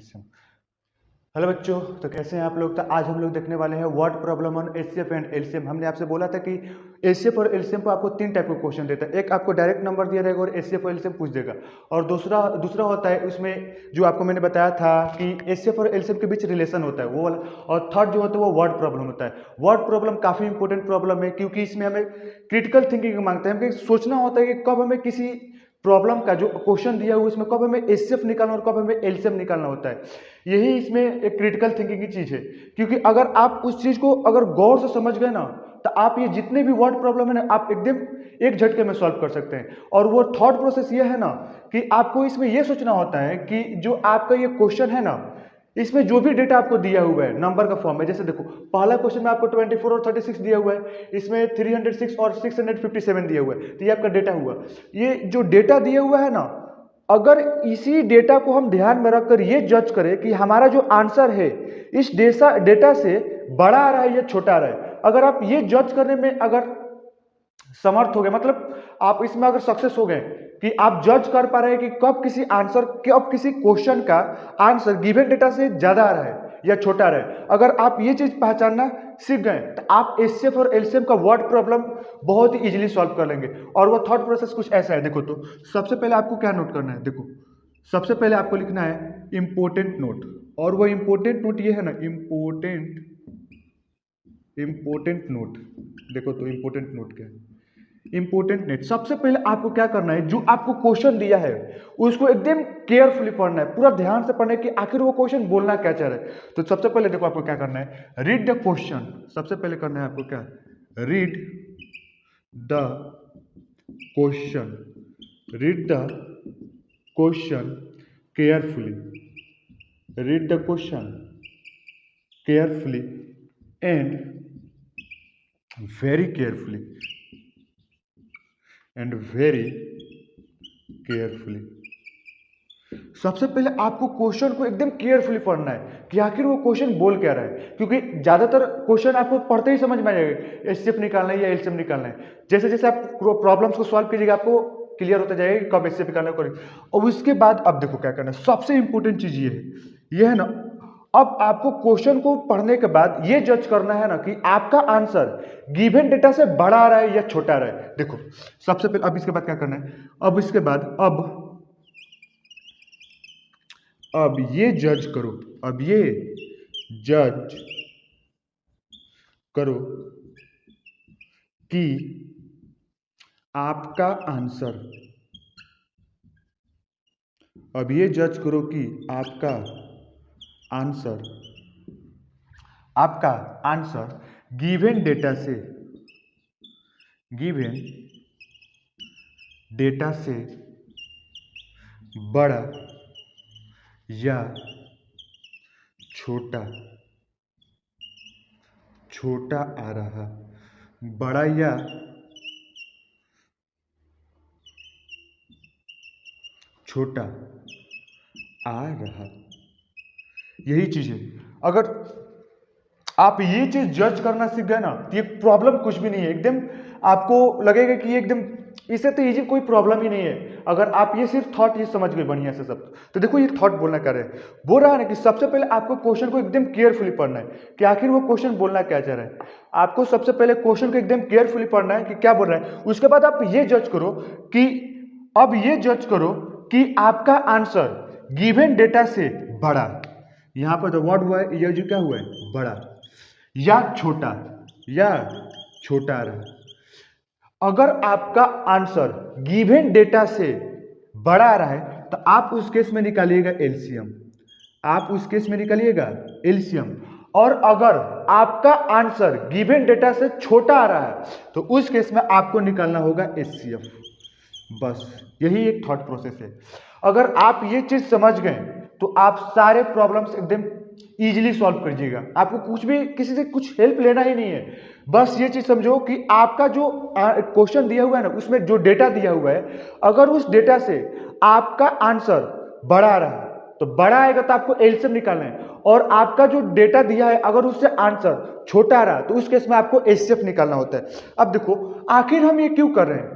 LCM. Hello बच्चों, तो कैसे हैं आप लोग। तो आज हम लोग देखने वाले हैं word problem on HCF and LCM. हमने आपसे बोला था कि एचसीएफ और एलसीएम पर आपको तीन टाइप का क्वेश्चन देता है। एक आपको डायरेक्ट नंबर दिया रहेगा और एचसीएफ और एलसीएम पूछ देगा, और दूसरा दूसरा होता है उसमें जो आपको मैंने बताया था कि एचसीएफ और एलसीएम के बीच रिलेशन होता है वो वाला, और थर्ड जो होता है वो वर्ड प्रॉब्लम होता है। वर्ड प्रॉब्लम काफी इंपॉर्टेंट प्रॉब्लम है क्योंकि इसमें हमें क्रिटिकल थिंकिंग मांगता है। हमें सोचना होता है कि कब हमें किसी प्रॉब्लम का जो क्वेश्चन दिया हुआ उसमें कब हमें एचसीएफ निकालना और कब हमें एलसीएम निकालना होता है। यही इसमें एक क्रिटिकल थिंकिंग की चीज है, क्योंकि अगर आप उस चीज को अगर गौर से समझ गए ना, तो आप ये जितने भी वर्ड प्रॉब्लम है ना, आप एकदम एक झटके में सॉल्व कर सकते हैं। और वो थॉट प्रोसेस ये है ना कि आपको इसमें ये सोचना होता है कि जो आपका ये क्वेश्चन है ना, इसमें जो भी डेटा आपको दिया हुआ है नंबर का फॉर्म में, जैसे देखो पहला क्वेश्चन में आपको 24 और 36 दिया हुआ है, इसमें 306 और 657 दिया हुआ है, तो ये आपका डेटा हुआ। ये जो डेटा दिया हुआ है ना, अगर इसी डेटा को हम ध्यान में रखकर ये जज करें कि हमारा जो आंसर है इस डेटा से बड़ा आ रहा है या छोटा आ रहा है, अगर आप ये जज करने में अगर समर्थ हो गए, मतलब आप इसमें अगर सक्सेस हो गए कि आप जज कर पा रहे हैं कि कब किसी क्वेश्चन का आंसर गिवन डेटा से ज्यादा आ रहा है या छोटा आ रहा है, अगर आप ये चीज पहचानना सीख गए तो आप एचसीएफ और एलसीएम का वर्ड प्रॉब्लम बहुत ही इजीली सॉल्व कर लेंगे। और वो थॉट प्रोसेस कुछ ऐसा है, देखो तो सबसे पहले आपको क्या नोट करना है। देखो सबसे पहले आपको लिखना है इंपोर्टेंट नोट, और वो इंपोर्टेंट नोट ये है ना, इंपोर्टेंट नोट। देखो तो इंपोर्टेंट नोट क्या है। इंपोर्टेंट नेट, सबसे पहले आपको क्या करना है, जो आपको क्वेश्चन दिया है उसको एकदम केयरफुली पढ़ना है, पूरा ध्यान से पढ़ना है कि आखिर वो क्वेश्चन बोलना क्या चाह रहा है। तो सबसे पहले देखो आपको क्या करना है, रीड द क्वेश्चन। सबसे पहले करना है आपको क्या, read the question, read the question carefully, read the question carefully and very carefully, and very carefully. सबसे पहले आपको क्वेश्चन को एकदम केयरफुली पढ़ना है कि आखिर वो क्वेश्चन बोल क्या रहा है, क्योंकि ज्यादातर क्वेश्चन आपको पढ़ते ही समझ में आ जाएगा एचसीएफ निकालना है या एलसीएम निकालना है। जैसे जैसे आप प्रॉब्लम्स को सॉल्व कीजिएगा आपको क्लियर होता जाएगा कि कब एचसीएफ निकालना है। और उसके बाद अब देखो क्या करना है, सबसे इंपॉर्टेंट चीज ये है ना, अब आपको क्वेश्चन को पढ़ने के बाद ये जज करना है ना कि आपका आंसर गिवन डेटा से बड़ा आ रहा है या छोटा आ रहा है। देखो सबसे पहले अब इसके बाद क्या करना है, अब इसके बाद अब ये जज करो, अब ये जज करो कि आपका आंसर, अब ये जज करो कि आपका आंसर गिवन डेटा से बड़ा या छोटा आ रहा, बड़ा या छोटा आ रहा। यही चीज है, अगर आप ये चीज जज करना सीख गए ना तो ये प्रॉब्लम कुछ भी नहीं है, एकदम आपको लगेगा कि एकदम इससे तो इजी कोई प्रॉब्लम ही नहीं है, अगर आप ये सिर्फ थॉट ये समझ गए बढ़िया से सब। तो देखो ये थॉट बोलना कर रहे हैं, बोल रहा है ना कि सबसे पहले आपको क्वेश्चन को एकदम केयरफुली पढ़ना है कि आखिर वो क्वेश्चन बोलना क्या चाह रहा है। आपको सबसे पहले क्वेश्चन को एकदम केयरफुली पढ़ना है कि क्या बोल रहा है। उसके बाद आप ये जज करो कि आपका आंसर गिवन डेटा से बड़ा, यहां पर जो वर्ड हुआ है ये जो क्या हुआ है, बड़ा या छोटा आ रहा है। अगर आपका आंसर गिवन डेटा से बड़ा आ रहा है तो आप उस केस में निकालिएगा एलसीएम, और अगर आपका आंसर गिवन डेटा से छोटा आ रहा है तो उस केस में आपको निकालना होगा एचसीएफ। बस यही एक थॉट प्रोसेस है। अगर आप ये चीज समझ गए तो आप सारे प्रॉब्लम्स एकदम इजीली सॉल्व कर दीजिएगा, आपको कुछ भी किसी से कुछ हेल्प लेना ही नहीं है। बस ये चीज समझो कि आपका जो क्वेश्चन दिया हुआ है ना, उसमें जो डेटा दिया हुआ है, अगर उस डेटा से आपका आंसर बड़ा आ रहा है तो बड़ा आएगा तो आपको एलसीएम निकालना है, और आपका जो डेटा दिया है अगर उससे आंसर छोटा आ रहा है तो उस केस में आपको एचसीएफ निकालना होता है। अब देखो आखिर हम ये क्यों कर रहे हैं,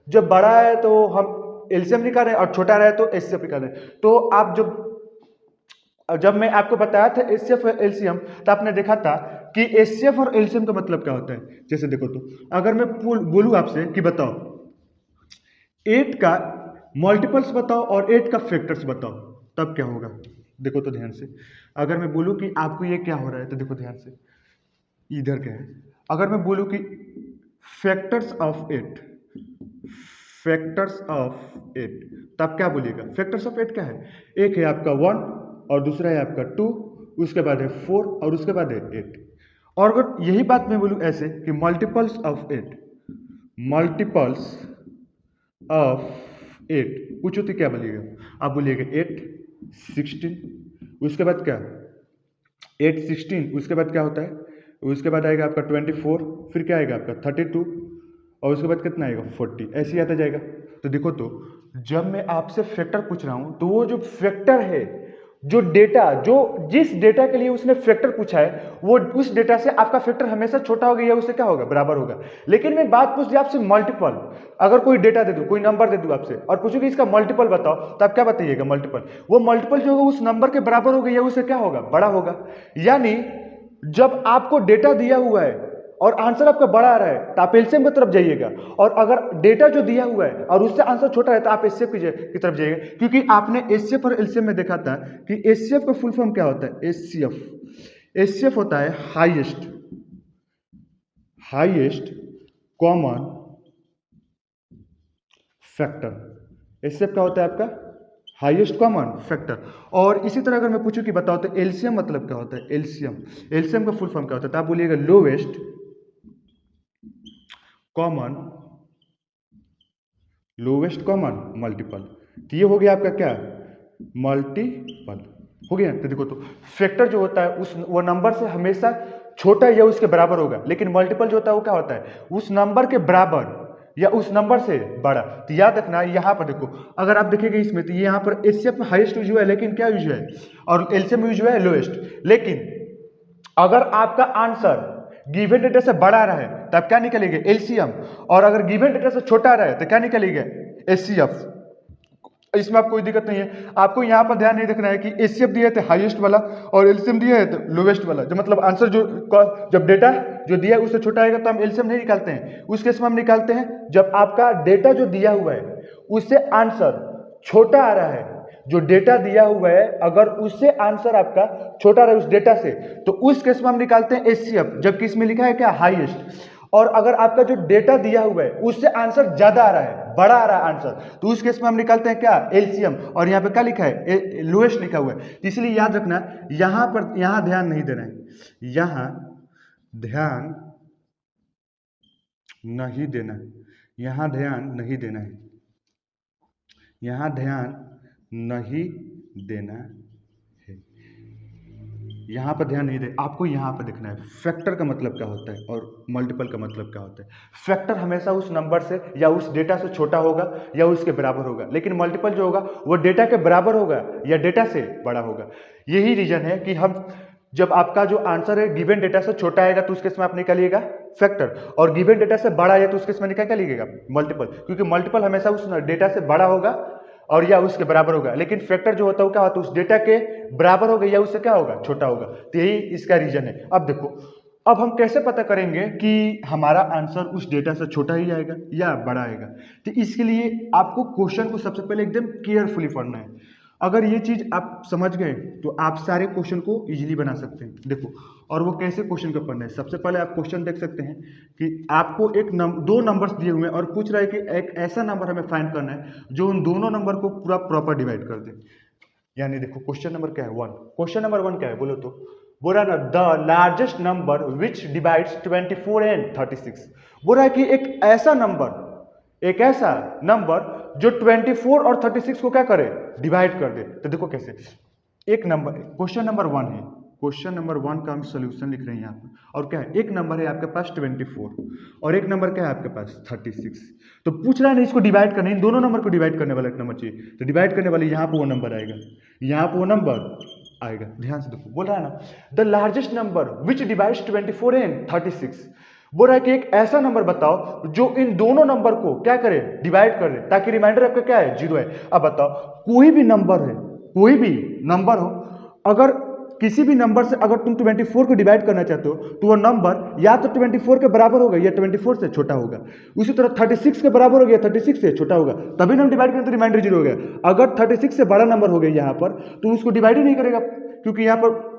जब बड़ा है तो हम एलसीएम निकाल रहे हैं और छोटा रहे तो एचसीएफ निकाल रहे हैं। तो आप जब जब मैं आपको बताया था एचसीएफ और एलसीएम, तो आपने देखा था कि एचसीएफ और एलसीएम का मतलब क्या होता है। जैसे देखो, तो अगर मैं बोलूँ आपसे कि बताओ 8 का मल्टीपल्स बताओ और 8 का फैक्टर्स बताओ, तब क्या होगा। देखो तो ध्यान से, अगर मैं बोलूँ कि आपको ये क्या हो रहा है, तो देखो ध्यान से, इधर क्या है। अगर मैं बोलूँ कि फैक्टर्स ऑफ 8, फैक्टर्स ऑफ 8, तो आप क्या बोलिएगा। फैक्टर्स ऑफ 8 क्या है, एक है आपका 1 और दूसरा है आपका 2, उसके बाद है 4 और उसके बाद है 8। और अगर यही बात मैं बोलूँ ऐसे कि मल्टीपल्स ऑफ 8, मल्टीपल्स ऑफ 8 पूछो तो क्या बोलिएगा। आप बोलिएगा 8 16, उसके बाद क्या 8 16, उसके बाद क्या होता है, उसके बाद आएगा आपका 24, फिर क्या आएगा आपका 32 और उसके बाद कितना आएगा 40, ऐसे ही आता जाएगा। तो देखो, तो जब मैं आपसे फैक्टर पूछ रहा हूं, तो वो जो फैक्टर है, जो डेटा, जो जिस डेटा के लिए उसने फैक्टर पूछा है, वो उस डेटा से आपका फैक्टर हमेशा छोटा होगा या उससे क्या होगा, बराबर होगा। लेकिन मैं बात पूछ दी आपसे मल्टीपल, अगर कोई डेटा दे दूं, कोई नंबर दे दूं आपसे और पूछूं कि इसका मल्टीपल बताओ, तो आप क्या बताइएगा, मल्टीपल। वो मल्टीपल जो होगा उस नंबर के बराबर होगा या उससे क्या होगा, बड़ा होगा। यानी जब आपको डेटा दिया हुआ है और आंसर आपका बड़ा आ रहा है, तो आप एलसीएम की तरफ जाइएगा, और अगर डेटा जो दिया हुआ है और उससे आंसर छोटा है, तो आप एचसीएफ की तरफ जाइएगा। क्योंकि आपने एचसीएफ और एलसीएम में देखा था कि एचसीएफ का फुल फॉर्म क्या होता है। एचसीएफ होता है हाईएस्ट कॉमन फैक्टर। एचसीएफ क्या होता है आपका, हाईएस्ट कॉमन फैक्टर। और इसी तरह अगर मैं पूछूं कि बताओ तो एलसीएम मतलब क्या होता है। एलसीएम का फुल फॉर्म क्या होता है, तो आप बोलिएगा लोवेस्ट कॉमन मल्टीपल। तो ये हो गया आपका क्या, मल्टीपल हो गया। तो देखो, तो फैक्टर जो होता है उस वो नंबर से हमेशा छोटा या उसके बराबर होगा, लेकिन मल्टीपल जो होता है वो क्या होता है, उस नंबर के बराबर या उस नंबर से बड़ा। तो याद रखना, यहाँ पर देखो, अगर आप देखेंगे इसमें, तो यहाँ पर एचसीएफ में हाईएस्ट यूज हुआ है, लेकिन क्या यूज है, और एलसीएम यूज हुआ है लोएस्ट। लेकिन अगर आपका आंसर गिवन डेटा से बड़ा रहा है, तब क्या निकलेगा, एलसीएम। और अगर गिवन डेटा से छोटा रहा है, तो क्या निकलेगा, एचसीएफ। इसमें आपको कोई दिक्कत नहीं है। आपको यहाँ पर ध्यान नहीं रखना है कि एचसीएफ दिया है हाईएस्ट वाला और एलसीएम दिया है तो लोवेस्ट वाला। जो मतलब आंसर जो जब डेटा जो दिया है उससे छोटा आएगा तो हम एलसीएम नहीं निकालते हैं। उस केस में हम निकालते हैं जब आपका डेटा जो दिया हुआ है उससे आंसर छोटा आ रहा है। जो डेटा दिया हुआ है अगर उससे आंसर आपका छोटा रहा है उस डेटा से, तो उस केस में हम निकालते हैं एचसीएफ, जबकि इसमें लिखा है क्या, हाईएस्ट। और अगर आपका जो डेटा दिया हुआ है उससे आंसर ज्यादा आ रहा है, बड़ा आ रहा है आंसर, तो उस केस में हम निकालते हैं क्या, एलसीएम। और यहाँ पे क्या लिखा है, लोएस्ट लिखा हुआ है। तो इसलिए याद रखना, यहां पर यहां ध्यान नहीं देना है, यहां ध्यान नहीं देना है, यहां ध्यान नहीं देना है, यहां ध्यान नहीं देना है, यहां पर ध्यान नहीं दे। आपको यहां पर देखना है फैक्टर का मतलब क्या होता है और मल्टीपल का मतलब क्या होता है। फैक्टर हमेशा उस नंबर से या उस डेटा से छोटा होगा या उसके बराबर होगा, लेकिन मल्टीपल जो होगा वो डेटा के बराबर होगा या डेटा से बड़ा होगा। यही रीजन है कि हम जब आपका जो आंसर है गिवन डेटा से छोटा आएगा तो उस केस में आप निकालिएगा फैक्टर, और गिवन डेटा से बड़ा है तो उस केस में निकाल लीजिएगा मल्टीपल, क्योंकि मल्टीपल हमेशा उस डेटा से बड़ा होगा और या उसके बराबर होगा, लेकिन फैक्टर जो होता है क्या होता है, उस डेटा के बराबर होगा या उससे क्या होगा, छोटा होगा। तो यही इसका रीजन है। अब देखो, अब हम कैसे पता करेंगे कि हमारा आंसर उस डेटा से छोटा ही आएगा या बड़ा आएगा। तो इसके लिए आपको क्वेश्चन को सबसे पहले एकदम केयरफुली पढ़ना है। अगर ये चीज आप समझ गए तो आप सारे क्वेश्चन को इजीली बना सकते हैं। देखो, और वो कैसे क्वेश्चन को पढ़ना है, सबसे पहले आप क्वेश्चन देख सकते हैं कि आपको दो नंबर्स दिए हुए हैं और पूछ रहा है कि एक ऐसा नंबर हमें फाइंड करना है जो उन दोनों नंबर को पूरा प्रॉपर डिवाइड कर दे। यानी देखो, क्वेश्चन नंबर क्या है, 1। क्वेश्चन नंबर 1 क्या है बोलो तो, बोल रहा है ना, the largest number which divides 24 and 36। बोल रहा है कि एक ऐसा नंबर जो 24 और 36 को क्या करे, डिवाइड कर दे। तो देखो कैसे, एक नंबर, क्वेश्चन नंबर 1 है, क्वेश्चन नंबर 1 का हम सोल्यूशन लिख रहे हैं यहाँ पर, और क्या है, एक नंबर है आपके पास 24 और एक नंबर क्या है आपके पास 36। तो पूछ रहा है ना इसको डिवाइड करना, इन दोनों नंबर को डिवाइड करने वाला एक नंबर चाहिए। तो डिवाइड करने वाले यहाँ पे वो नंबर आएगा, यहाँ पे वो नंबर आएगा। ध्यान से देखो, बोल रहा है ना, the largest number which divides 24 and 36। बोल रहा है कि एक ऐसा नंबर बताओ जो इन दोनों नंबर को क्या करे, डिवाइड कर दे, ताकि रिमाइंडर आपका क्या है, 0 है। अब बताओ, कोई भी नंबर हो अगर किसी भी नंबर से अगर तुम 24 को डिवाइड करना चाहते हो तो वो नंबर या तो 24 के बराबर होगा या 24 से छोटा होगा। उसी तरह 36 के बराबर हो गया 36 से छोटा होगा, तभी ना हम डिवाइड करें तो रिमाइंडर 0 हो गया। अगर 36 से बड़ा नंबर हो गया यहाँ पर तो उसको डिवाइड ही नहीं करेगा, क्योंकि यहाँ पर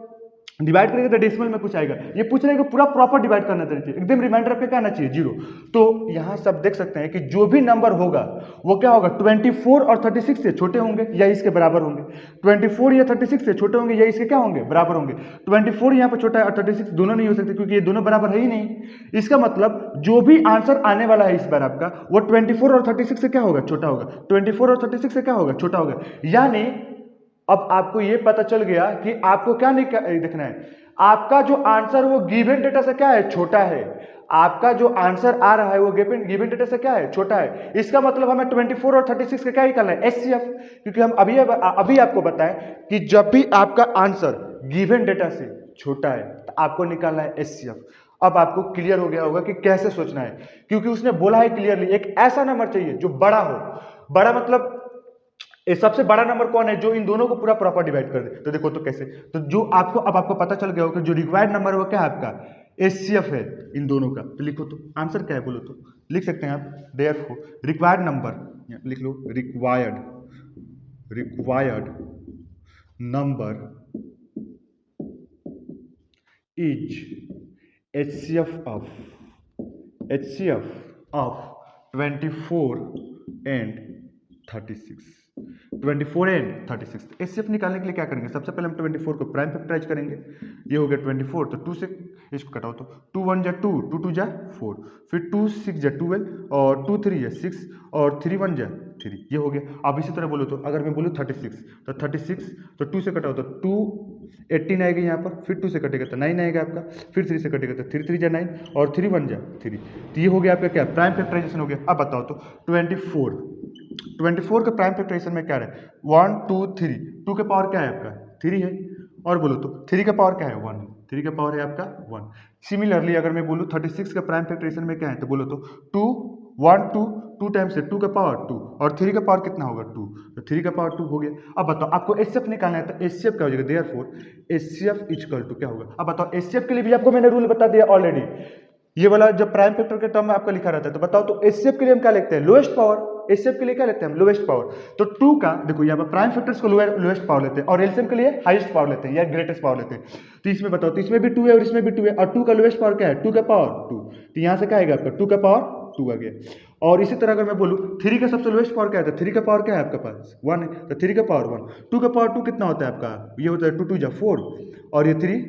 डिवाइड करेंगे तो डेसिमल में कुछ आएगा। ये पूछ रहे हैं कि पूरा प्रॉपर डिवाइड करना चाहिए, एकदम रिमाइंडर आपका क्या आना चाहिए 0। तो यहाँ सब देख सकते हैं कि जो भी नंबर होगा वो क्या होगा 24 और 36 से छोटे होंगे या इसके बराबर होंगे। 24 या 36 से छोटे होंगे या इसके क्या होंगे बराबर होंगे। 24 यहाँ पर छोटा है और 36 दोनों नहीं हो सकते क्योंकि ये दोनों बराबर है ही नहीं। इसका मतलब जो भी आंसर आने वाला है इस बार आपका वो 24 और 36 से क्या होगा छोटा होगा, 24 और 36 से क्या होगा छोटा होगा। यानी अब आपको यह पता चल गया कि आपको क्या नहीं देखना है, आपका जो आंसर वो गिवन डेटा से क्या है छोटा है। आपका जो आंसर आ रहा है वो गिवन डेटा से क्या है छोटा है। इसका मतलब हमें 24 और 36 का क्या निकालना है एचसीएफ, क्योंकि हम अभी आपको बताएं कि जब भी आपका आंसर गिवन डेटा से छोटा है तो आपको निकालना है एचसीएफ। अब आपको क्लियर हो गया होगा कि कैसे सोचना है, क्योंकि उसने बोला है क्लियरली एक ऐसा नंबर चाहिए जो बड़ा हो। बड़ा मतलब ये सबसे बड़ा नंबर कौन है जो इन दोनों को पूरा प्रॉपर डिवाइड कर दे। तो देखो तो कैसे, तो जो आपको अब आपको पता चल गया हो कि जो रिक्वायर्ड नंबर है वो क्या है आपका एचसीएफ है इन दोनों का। तो लिखो तो आंसर क्या है बोलो तो लिख सकते हैं आप देयरफॉर रिक्वायर्ड नंबर लिख लो, required number is HCF of 24 and 36। 24 and 36 HCF निकालने के लिए क्या करेंगे, सबसे पहले हम 24 को प्राइम फैक्टराइज करेंगे। ये हो गया 24, तो 2 से इसको कटाओ तो 2 1 जा 2, 2 2 जा 4, फिर 2 6 जा 12 और 2 3 जा 6 और 3 1 जा 3, ये हो गया। अब इसी तरह बोलो तो अगर मैं बोलूँ 36 तो 36 तो 2 से कटाओ तो 2 18 आएगा यहाँ पर, फिर 2 से कटेगा तो 9 आएगा आपका, फिर 3 से कटेगा तो 3 3 जा 9 और 3 1 जा 3। तो ये हो गया आपका क्या प्राइम फैक्टराइजेशन हो गया। अब बताओ तो 24 के प्राइम फैक्टराइजेशन में क्या है 1 2 3, 2 के पावर क्या है आपका 3 है, और बोलो तो 3 का पावर क्या है 1, 3 का पावर है आपका 1। सिमिलरली अगर मैं बोलूँ 36 के प्राइम फैक्टराइजेशन में क्या है तो बोलो तो 2 1 2 2 टाइम्स से 2 का पावर 2 और 3 का पावर कितना होगा 2, तो 3 का पावर 2 हो गया। अब बताओ आपको एचसीएफ निकालना है तो एचसीएफ क्या हो जाएगा देयरफॉर एचसीएफ इक्वल टू क्या होगा। अब बताओ एचसीएफ के लिए भी आपको मैंने रूल बता दिया ऑलरेडी, ये वाला जब प्राइम फैक्टर के टर्म में आपका लिखा रहता है। तो बताओ तो एचसीएफ के लिए हम क्या लिखते हैं लोएस्ट पावर, एचसीएफ के लिए क्या लेते हैं हम लोएस्ट पावर। तो 2 का देखो यहाँ पर प्राइम फैक्टर्स को लोएस्ट पावर लेते हैं और एलसीएम के लिए हाईएस्ट पावर लेते हैं या ग्रेटेस्ट पावर लेते हैं। तो इसमें बताओ तो इसमें भी 2 है और इसमें भी 2 है और 2 का लोएस्ट पावर क्या है 2 का पावर 2, तो यहाँ से क्या आएगा आपका 2 का पावर 2 आ गया। और इसी तरह अगर मैं बोलूँ 3 का सबसे लोएस्ट पावर क्या है तो 3 का पावर क्या है आपके पास 1 है, तो 3 का पावर 1, 2 का पावर 2 कितना होता है आपका ये होता है 2 2 जा 4 और ये 3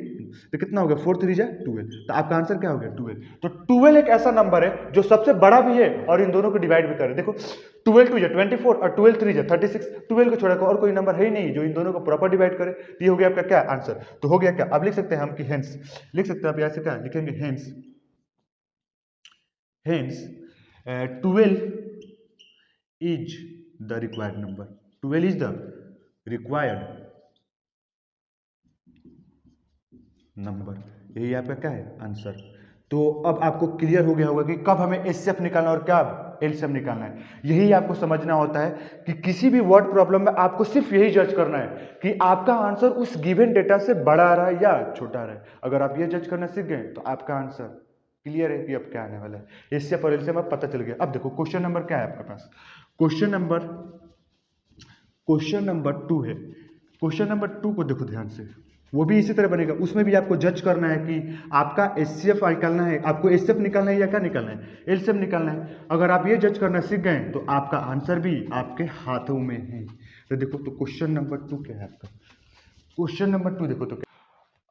तो कितना हो गया 4 3 जा 12, तो आपका आंसर क्या हो गया 12। तो 12 एक ऐसा नंबर है जो सबसे बड़ा भी है और इन दोनों को डिवाइड भी करे। देखो 12 2 जा 24 और 12 3 जा 36, 12 को छोड़ा और कोई नंबर है ही नहीं जो इन दोनों को प्रॉपर डिवाइड करे। तो ये हो गया आपका क्या आंसर। तो हो गया क्या, अब लिख सकते हैं हम कि हेंस, लिख सकते हैं आप यहाँ से क्या लिखेंगे hence 12 is the required number, 12 is the required number, यही आपका क्या है आंसर। तो अब आपको क्लियर हो गया होगा कि कब हमें एचसीएफ निकालना है और कब एलसीएम निकालना है। यही आपको समझना होता है कि किसी भी वर्ड प्रॉब्लम में आपको सिर्फ यही जज करना है कि आपका आंसर उस गिवन डेटा से बड़ा आ रहा है या छोटा आ रहा है। अगर आप ये जज करना सीख गए तो आपका आंसर क्लियर है कि अब क्या आने वाला है। एचसीएफ और एलसीएम अब पता चल गया। अब देखो क्वेश्चन नंबर क्या है आपके पास, क्वेश्चन नंबर 2 है। क्वेश्चन नंबर 2 को देखो ध्यान से, वो भी इसी तरह बनेगा। उसमें भी आपको जज करना है कि आपका एचसीएफ निकालना है, आपको एचसीएफ निकालना है या क्या निकालना है एलसीएम निकालना है। अगर आप ये जज करना सीख गए तो आपका आंसर भी आपके हाथों में है। तो देखो तो क्वेश्चन नंबर 2 क्या है आपका, क्वेश्चन नंबर 2 देखो तो क्या।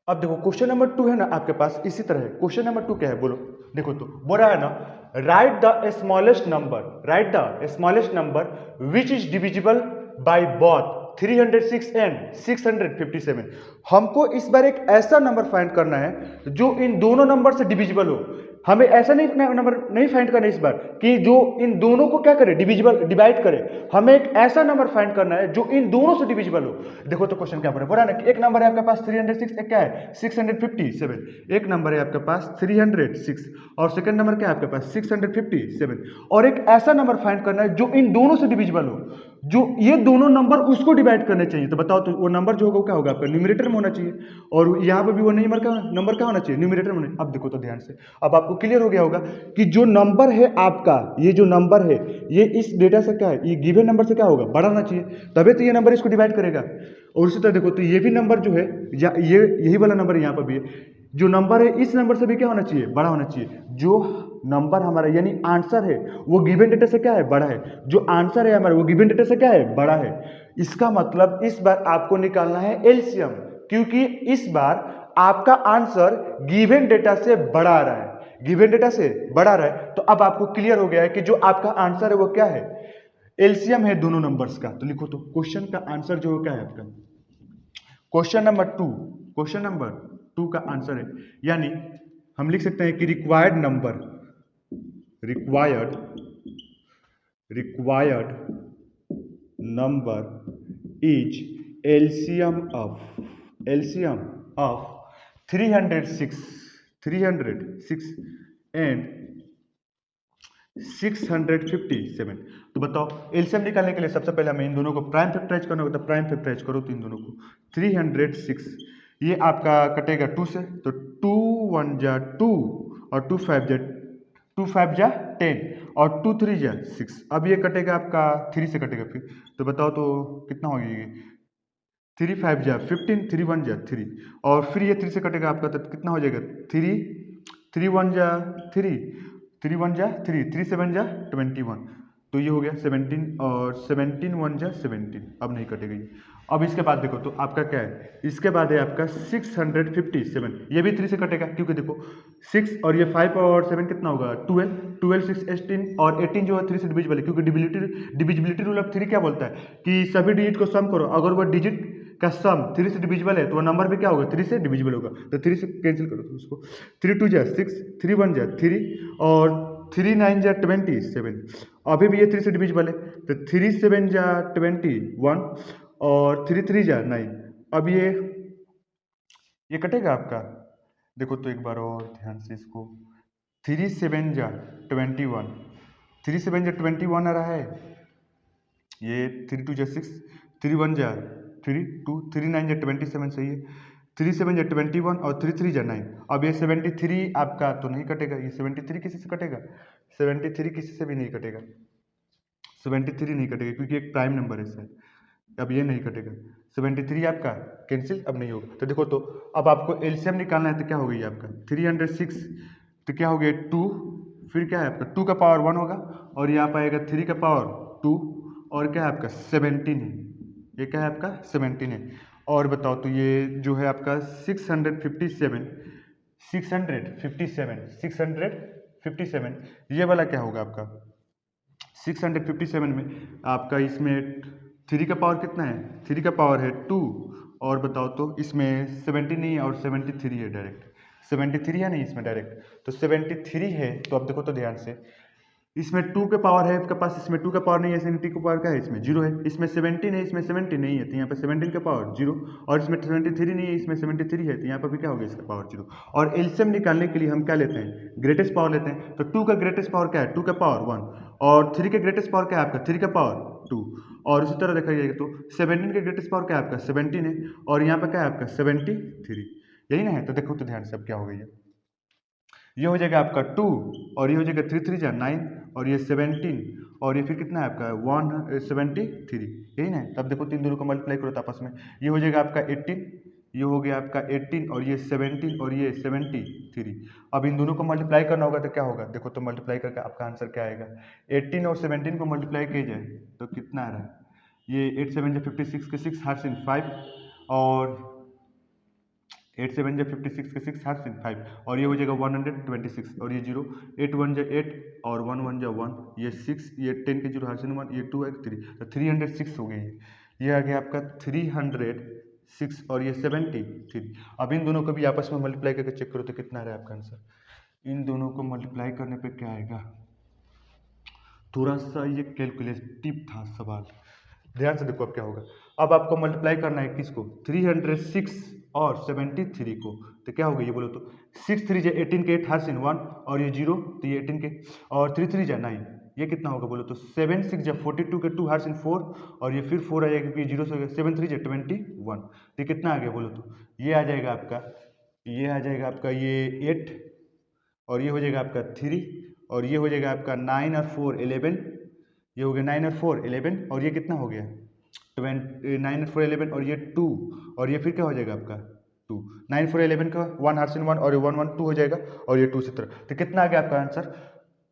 अब देखो क्वेश्चन नंबर 2 है ना आपके पास इसी तरह है। क्वेश्चन नंबर 2 क्या है बोलो, देखो तो बोल रहा है ना right the smallest number which is divisible by both 306 and 657। हमको इस बार एक ऐसा नंबर फाइंड करना है जो इन दोनों नंबर से डिविजिबल हो। हमें ऐसा नंबर नहीं फाइंड करना इस बार कि जो इन दोनों को क्या करे डिवाइड करे। हमें एक ऐसा नंबर फाइंड करना है जो इन दोनों से डिविजिबल हो। देखो तो क्वेश्चन क्या बोला ना कि एक नंबर है आपके पास 306, एक क्या है 657। एक नंबर है आपके पास 306 और सेकंड नंबर क्या है आपके पास 657 और एक ऐसा नंबर फाइंड करना है जो इन दोनों से डिविजिबल हो। जो ये दोनों नंबर उसको डिवाइड करने चाहिए, तो बताओ तो वो नंबर जो होगा वो क्या होगा आपका न्यूमरेटर में होना चाहिए, और यहाँ पे भी वो नंबर क्या होना चाहिए न्यूमरेटर में होना। अब देखो तो ध्यान से, अब आपको क्लियर हो गया होगा कि जो नंबर है आपका, ये जो नंबर है ये इस डेटा से क्या है, ये गिवन नंबर से क्या होगा बड़ा होना चाहिए, तभी तो ये नंबर इसको डिवाइड करेगा। और उसी तरह देखो तो ये भी नंबर जो है, या ये यही वाला नंबर यहाँ पर भी है, जो नंबर है इस नंबर से भी क्या होना चाहिए बड़ा होना चाहिए। जो नंबर हमारा यानी आंसर है वो गिवन डेटा से क्या है बड़ा है, जो आंसर है हमारा वो गिवन डेटा से क्या है बड़ा है। इसका मतलब इस बार आपको निकालना है एलसीएम, क्योंकि इस बार आपका आंसर गिवन डेटा से बड़ा आ रहा है, गिवन डेटा से बड़ा आ रहा है। तो अब आपको क्लियर हो गया है कि जो आपका आंसर है वो क्या है, एलसीएम है दोनों नंबर्स का। तो लिखो तो क्वेश्चन का आंसर जो क्या है आपका, क्वेश्चन नंबर 2, क्वेश्चन नंबर 2 का आंसर है, यानी हम लिख सकते हैं कि required number is LCM of 306 and 657। तो बताओ एलसीएम निकालने के लिए सबसे पहले हमें इन दोनों को प्राइम फैक्टराइज करना होगा, तो प्राइम फैक्टराइज करो तो इन दोनों को 306 ये आपका कटेगा 2 से, तो 2 1 जा 2 और 2 5 जा 10 और 2 3 जा 6। अब ये कटेगा आपका 3 से कटेगा फिर, तो बताओ तो कितना हो गया ये 3 5 जा 15 3 1 जा 3 और फिर ये 3 से कटेगा आपका, तो कितना हो जाएगा 3 1 जा 3 3 1 जा 3 7 जा 21, तो ये हो गया 17 और 17 1 जा 17, अब नहीं कटेगा ये। अब इसके बाद देखो तो आपका क्या है, इसके बाद है आपका 657, ये भी 3 से कटेगा क्योंकि देखो 6 और ये 5 और 7 कितना होगा 12 6 18 और 18 जो है 3 से डिविजिबल है, क्योंकि डिविजिबिलिटी रूल ऑफ 3 क्या बोलता है कि सभी डिजिट को सम करो, अगर वो डिजिट का सम 3 से डिविजिबल है तो वो नंबर भी क्या होगा 3 से डिविजिबल होगा, तो 3 से कैंसिल करो तो उसको 3 2 जा 6 3 1 जा 3 और 3 9 जा 27, अभी भी ये 3 से डिविजिबल है, तो 3 7 जा 21 और 3 3 जा 9। अब ये कटेगा आपका, देखो तो एक बार और ध्यान से इसको, 3 7 जा 21, 3 7 जा 21 आ रहा है, ये 3 2 जा 6 3 1 जा 3 2 3 9 जा 27 सही है, 3 7 जा 21 और 3 3 जा 9। अब ये 73 आपका तो नहीं कटेगा, ये 73 किसी से कटेगा, 73 किसी से भी नहीं कटेगा, 73 नहीं कटेगा क्योंकि एक प्राइम नंबर है सर, अब ये नहीं कटेगा, 73 आपका कैंसिल अब नहीं होगा। तो देखो तो अब आपको एलसीएम निकालना है, तो क्या हो गई आपका 306, तो क्या हो गया 2, फिर क्या है आपका 2 का पावर 1 होगा और यहाँ पर आएगा 3 का पावर 2 और क्या है आपका 17 है, ये क्या है आपका 17 है। और बताओ तो ये जो है आपका 657 ये वाला क्या होगा आपका 657 में आपका, इसमें 3 का पावर कितना है, 3 का पावर है 2 और बताओ तो इसमें 70 नहीं है और 73 है, डायरेक्ट 73 है नहीं इसमें डायरेक्ट, तो 73 है। तो अब देखो तो ध्यान से, इसमें 2 के पावर है आपके पास, इसमें 2 का पावर नहीं है, 70 का पावर क्या है इसमें 0 है, इसमें 17 है इसमें 70 नहीं है, तो यहाँ पे 17 का पावर 0 और इसमें 73 नहीं है इसमें 73 है, तो यहाँ पर भी क्या होगा इसका पावर 0। और एलसीएम निकालने के लिए हम क्या लेते हैं ग्रेटेस्ट पावर लेते हैं, तो 2 का ग्रेटेस्ट पावर क्या है 2 का पावर 1 और 3 का ग्रेटेस्ट पावर क्या है आपका 3 का पावर 2 और उसी तरह देखा जाएगा तो 17 का ग्रेटेस्ट पावर क्या है आपका 17 है और यहाँ पर क्या है आपका 73, यही ना है। तो देखो तो ध्यान से अब क्या हो गई है, ये हो जाएगा आपका 2 और ये हो जाएगा 3 3 जा 9 और ये 17 और ये फिर कितना है आपका 173, यही ना। तब देखो तीन दोनों को मल्टीप्लाई करो तो आपस में ये हो जाएगा आपका 18, ये हो गया आपका 18 और ये 17 और ये 73। अब इन दोनों को मल्टीप्लाई करना होगा तो क्या होगा, देखो तो मल्टीप्लाई करके आपका आंसर क्या आएगा, 18 और 17 को मल्टीप्लाई किया जाए तो कितना आ रहा है, ये 8 7 जा 56 के 6 हार्स इन 5 और 8 7 जा 56 के 6 हार्स इन 5 और ये हो जाएगा 126 और ये 0 8 1 जा 8 और 1 1 जा 1, ये 6 ये 10 के 0 हार्स इन 1, ये 2 है 3, तो 306 हो गई है, ये आ गया आपका 306 और ये 73। अब इन दोनों को भी आपस में मल्टीप्लाई करके चेक करो तो कितना आ रहा है आपका आंसर, इन दोनों को मल्टीप्लाई करने पे क्या आएगा, थोड़ा सा ये कैलकुलेटिव था सवाल, ध्यान से देखो अब क्या होगा। अब आपको मल्टीप्लाई करना है किसको 306 और 73 को, तो क्या होगा ये बोलो तो 6 3 जा 18 के 8 हार्स इन 1 और ये 0 तो ये 18 के और 3 3 जा 9 ये कितना होगा बोलो तो 7 6 जब 42 के 2 हार्स इन 4 और ये फिर 4 आ जाएगा क्योंकि 0 से 7 3 जब 21, तो ये कितना आ गया बोलो तो ये आ जाएगा आपका, ये आ जाएगा आपका ये 8 और ये हो जाएगा आपका 3 और ये हो जाएगा आपका 9 और 4 11, ये हो गया 9 और 4 11 और ये कितना हो गया 9 और 4 11 और ये 2 और ये फिर क्या हो जाएगा आपका 2 9 4 11 का 1 हार्स इन 1 और ये 1 1 2 हो जाएगा और ये 2 से तरह, तो कितना आ गया आपका आंसर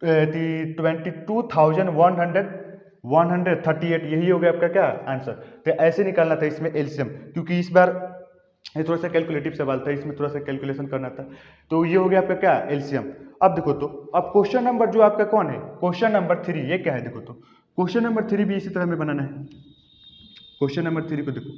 22,138, यही हो गया आपका क्या आंसर। तो ऐसे निकालना था इसमें एलसीएम, क्योंकि इस बार ये थोड़ा सा कैलकुलेटिव सवाल था, इसमें थोड़ा सा कैलकुलेशन करना था, तो ये हो गया आपका क्या एलसीएम। अब देखो तो अब क्वेश्चन नंबर जो आपका कौन है, क्वेश्चन नंबर 3, ये क्या है देखो तो क्वेश्चन नंबर 3 भी इसी तरह में बनाना है। क्वेश्चन नंबर 3 को देखो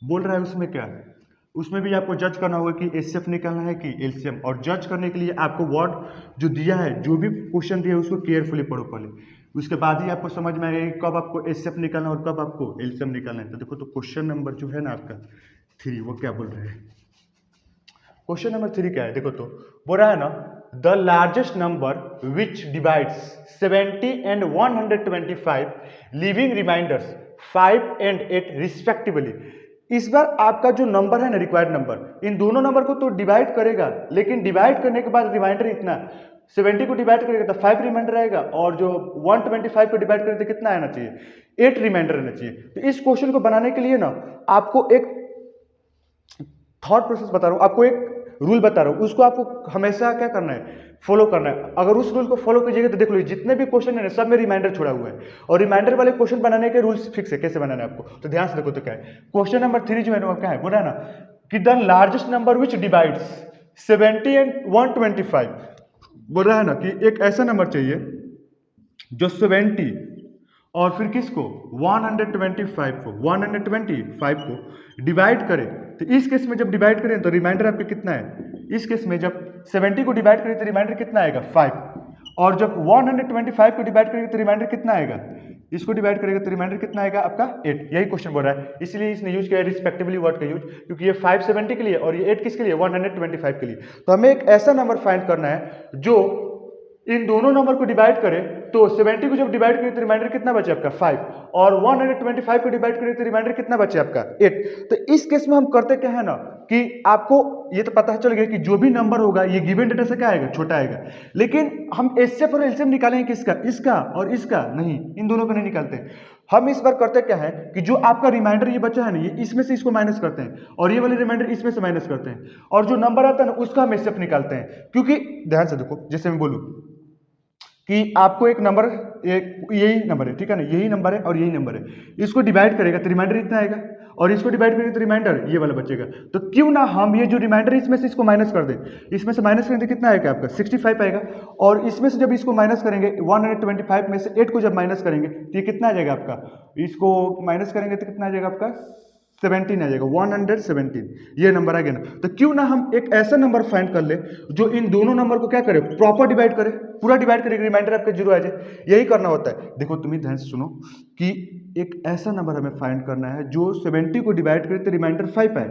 बोल रहा है उसमें क्या है, उसमें भी आपको जज करना होगा कि एचसीएफ निकालना है कि एलसीएम, और जज करने के लिए आपको वर्ड जो दिया है, जो भी क्वेश्चन दिया है उसको केयरफुली पढ़ो पहले, उसके बाद ही आपको समझ में आएगा कि कब आपको एचसीएफ निकालना है और कब आपको एलसीएम निकालना है। तो देखो तो क्वेश्चन नंबर जो है ना आपका 3 वो क्या बोल रहे हैं, क्वेश्चन नंबर 3 क्या है देखो तो बोल रहा है ना the largest number which divides 70 and 125 leaving remainders 5 and 8 respectively. इस बार आपका जो नंबर है ना रिक्वायर्ड नंबर, इन दोनों नंबर को तो डिवाइड करेगा, लेकिन डिवाइड करने के बाद रिमाइंडर इतना 70 को डिवाइड करेगा तो 5 रिमाइंडर आएगा और जो 125 को डिवाइड करेगा तो कितना आना चाहिए 8 रिमाइंडर आना चाहिए। तो इस क्वेश्चन को बनाने के लिए ना आपको एक थॉट प्रोसेस बता रहा हूं, आपको एक रूल बता रहा हूं, उसको आपको हमेशा क्या करना है फॉलो करना है। अगर उस रूल को फॉलो कीजिएगा तो देख लो जितने भी क्वेश्चन है ना सब में रिमाइंडर छोड़ा हुआ है, और रिमाइंडर वाले क्वेश्चन बनाने के रूल्स फिक्स है कैसे बनाना है आपको, तो ध्यान से देखो तो क्या है क्वेश्चन नंबर 3 जो है ना क्या है बोल रहा है ना कि the largest number which divides 70 and 125, बोल रहा है ना कि एक ऐसा नंबर चाहिए जो 70 और फिर किसको 125 को डिवाइड करें। तो इस केस में जब डिवाइड करें तो रिमाइंडर आपका कितना है, इस केस में जब 70 को डिवाइड करें तो रिमाइंडर कितना आएगा 5, और जब 125 को डिवाइड करेंगे तो रिमाइंडर कितना आएगा, इसको डिवाइड करेगा तो रिमाइंडर कितना आएगा आपका 8। यही क्वेश्चन बोल रहा है, इसलिए इसने यूज किया है रिस्पेक्टिवली वर्ड का यूज, क्योंकि ये 570 के लिए और ये 8 किसके लिए 125 के लिए। तो हमें एक ऐसा नंबर फाइंड करना है जो इन दोनों नंबर को डिवाइड करें, तो 70 को जब डिवाइड करें तो रिमाइंडर कितना बचे आपका 5, और 125 को डिवाइड करें तो रिमाइंडर कितना बचे आपका 8। तो इस केस में हम करते क्या है ना कि आपको ये तो पता चल गया कि जो भी नंबर होगा ये गिवन डेटा से क्या आएगा छोटा आएगा, लेकिन हम एचसीएफ और एलसीएम निकालेंगे किसका, इसका और इसका नहीं, इन दोनों को नहीं निकालते। हम इस बार करते क्या है कि जो आपका रिमाइंडर ये बचा है ना, ये इसमें से इसको माइनस करते हैं और ये वाले रिमाइंडर इसमें से माइनस करते हैं, और जो नंबर आता है ना उसका हम एचसीएफ निकालते हैं। क्योंकि ध्यान से देखो जैसे मैं बोलूं कि आपको एक नंबर यही नंबर है, ठीक है ना, यही नंबर है और यही नंबर है, इसको डिवाइड करेगा तो रिमाइंडर इतना आएगा, और इसको डिवाइड करेंगे तो रिमाइंडर ये वाला बचेगा। तो क्यों ना हम ये जो रिमाइंडर इसमें से इसको माइनस कर दें, इसमें से माइनस करेंगे तो कितना आएगा आपका 65 आएगा, और इसमें से जब इसको माइनस करेंगे 125 में से 8 को जब माइनस करेंगे तो ये कितना आ जाएगा आपका, इसको माइनस करेंगे तो कितना आ जाएगा आपका 17 आ जाएगा, 117 ये नंबर आ गया ना। तो क्यों ना हम एक ऐसा नंबर फाइंड कर ले जो इन दोनों नंबर को क्या करे प्रॉपर डिवाइड करे, पूरा डिवाइड करेगा, रिमाइंडर आपका 0 आ जाए, यही करना होता है। देखो तुम्हें ध्यान से सुनो कि एक ऐसा नंबर हमें फाइंड करना है जो 70 को डिवाइड करे तो रिमाइंडर 5 आए,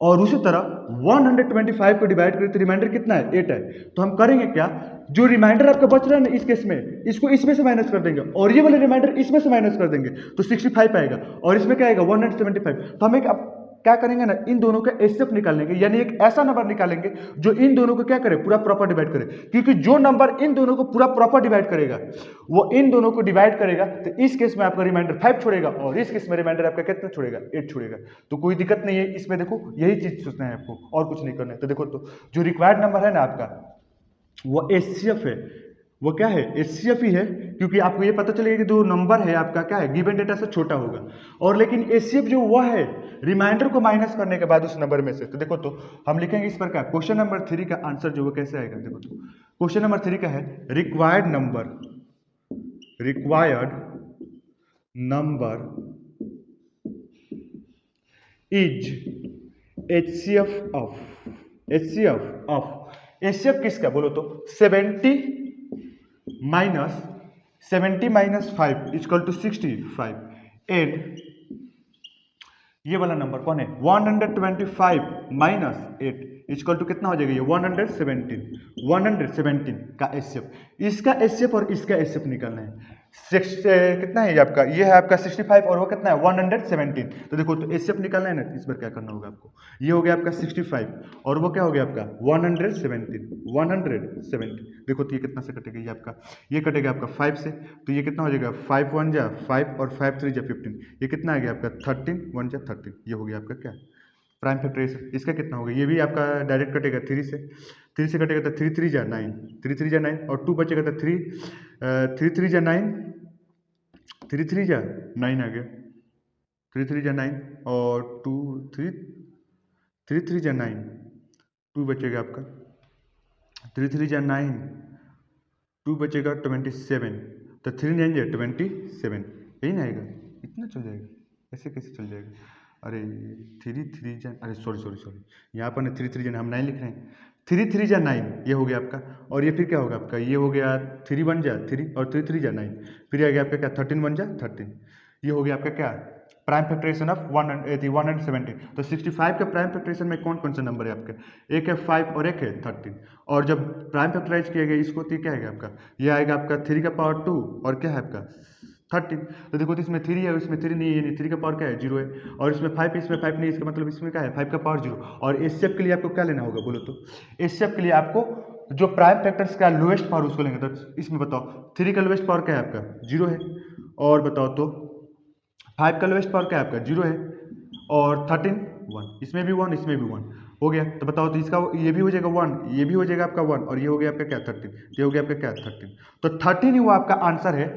और उसी तरह 125 को डिवाइड करे तो रिमाइंडर कितना है 8 है। तो हम करेंगे क्या, जो रिमाइंडर आपका बच रहा है ना इस केस में, इसको इसमें से माइनस कर देंगे और ये वाले रिमाइंडर इसमें से माइनस कर देंगे तो 65 आएगा, और इसमें क्या आएगा 175। तो हम एक क्या करेंगे ना इन दोनों का एचसीएफ निकालेंगे, यानी एक ऐसा नंबर निकालेंगे जो इन दोनों को क्या करे पूरा प्रॉपर डिवाइड करे, क्योंकि जो नंबर इन दोनों को पूरा प्रॉपर डिवाइड करेगा वो इन दोनों को डिवाइड करेगा। तो इस केस में आपका रिमाइंडर 5 छोड़ेगा और इस केस में रिमाइंडर आपका कितना छोड़ेगा 8 छोड़ेगा। तो कोई दिक्कत नहीं है इसमें, देखो यही चीज सोचना है आपको और कुछ नहीं करना है। तो देखो तो जो रिक्वायर्ड नंबर है ना आपका वो एचसीएफ है, वो क्या है एचसीएफ ही है, क्योंकि आपको ये पता चलेगा कि जो नंबर है आपका क्या है गिवन डेटा से छोटा होगा, और लेकिन एचसीएफ जो वह है रिमाइंडर को माइनस करने के बाद उस नंबर में से। तो देखो तो हम लिखेंगे इस पर क्या, क्वेश्चन नंबर 3 का आंसर जो वो कैसे आएगा। देखो तो क्वेश्चन नंबर 3 का है रिक्वायर्ड नंबर इज एचसीएफ किसका बोलो तो 70 माइनस 5 इक्वल टू 65, एंड ये वाला नंबर कौन है 125 माइनस 8 इक्वल टू कितना हो जाएगा ये 117 का एचसीएफ। इसका एचसीएफ और इसका एचसीएफ निकालना है। कितना है ये आपका, ये है आपका 65 और वो कितना है 117। तो देखो तो एचसीएफ निकालना है ना, इस बार क्या करना होगा आपको, ये हो गया आपका 65 और वो क्या हो गया आपका 117। देखो तो ये कितना से कटेगा, ये आपका ये कटेगा आपका 5 से, तो ये कितना हो जाएगा 5 1 जा 5 और 5 3 जा 15, ये कितना आ गया आपका 13 1 जा 13, ये हो गया आपका क्या प्राइम फैक्टराइजेशन। इसका कितना होगा, ये भी आपका डायरेक्ट कटेगा 3 से कटेगा तो 3 3 जा 9, 3 3 जा 9 और 2 बचेगा तो 3 3 जा 9, 3 3 जा 9 आ गया, 3 3 जा 9 और 2 3 3 3 जा 9, 2 बचेगा आपका 3 3 जा 9, 2 बचेगा 27, तो 3 9 जा 27, यही ना आएगा, इतना चल जाएगा, ऐसे कैसे चल जाएगा, अरे 3 3 जा, अरे सॉरी यहाँ पर 3 3 जा हम 9 लिख रहे हैं, 3 3 जा 9 ये हो गया आपका, और ये फिर क्या होगा आपका, ये हो गया 3 1 जा 3 और 3 3 जा 9, फिर आ गया आपका क्या 13 1 जा 13, ये हो गया आपका क्या प्राइम फैक्टराइजेशन ऑफ 170। तो 65 का प्राइम फैक्टराइजेशन में कौन कौन सा नंबर है आपके, एक है 5 और एक है 13, और जब प्राइम फैक्टराइज किया गया इसको तो क्या आएगा आपका, ये आएगा आपका 3 का पावर 2 और क्या है आपका 13। तो देखो तो इसमें 3 है, इसमें 3 नहीं है, यानी 3 का पावर क्या है 0 है, और इसमें 5 है, इसमें 5 नहीं है, इसका मतलब इसमें क्या है 5 का पावर 0। और एचसीएफ के लिए आपको क्या लेना होगा बोलो तो, एचसीएफ के लिए आपको जो प्राइम फैक्टर्स का लोएस्ट पावर उसको लेंगे। तो इसमें बताओ 3 का लोएस्ट पावर क्या है आपका 0 है, और बताओ तो 5 का लोएस्ट पावर क्या है आपका 0 है, और 13 1, इसमें भी 1 इसमें भी 1 हो गया। तो बताओ तो इसका ये भी हो जाएगा 1, ये भी हो जाएगा आपका 1, और ये हो गया आपका क्या 13, ये हो गया आपका क्या 13। तो 13 ही वो आपका आंसर है।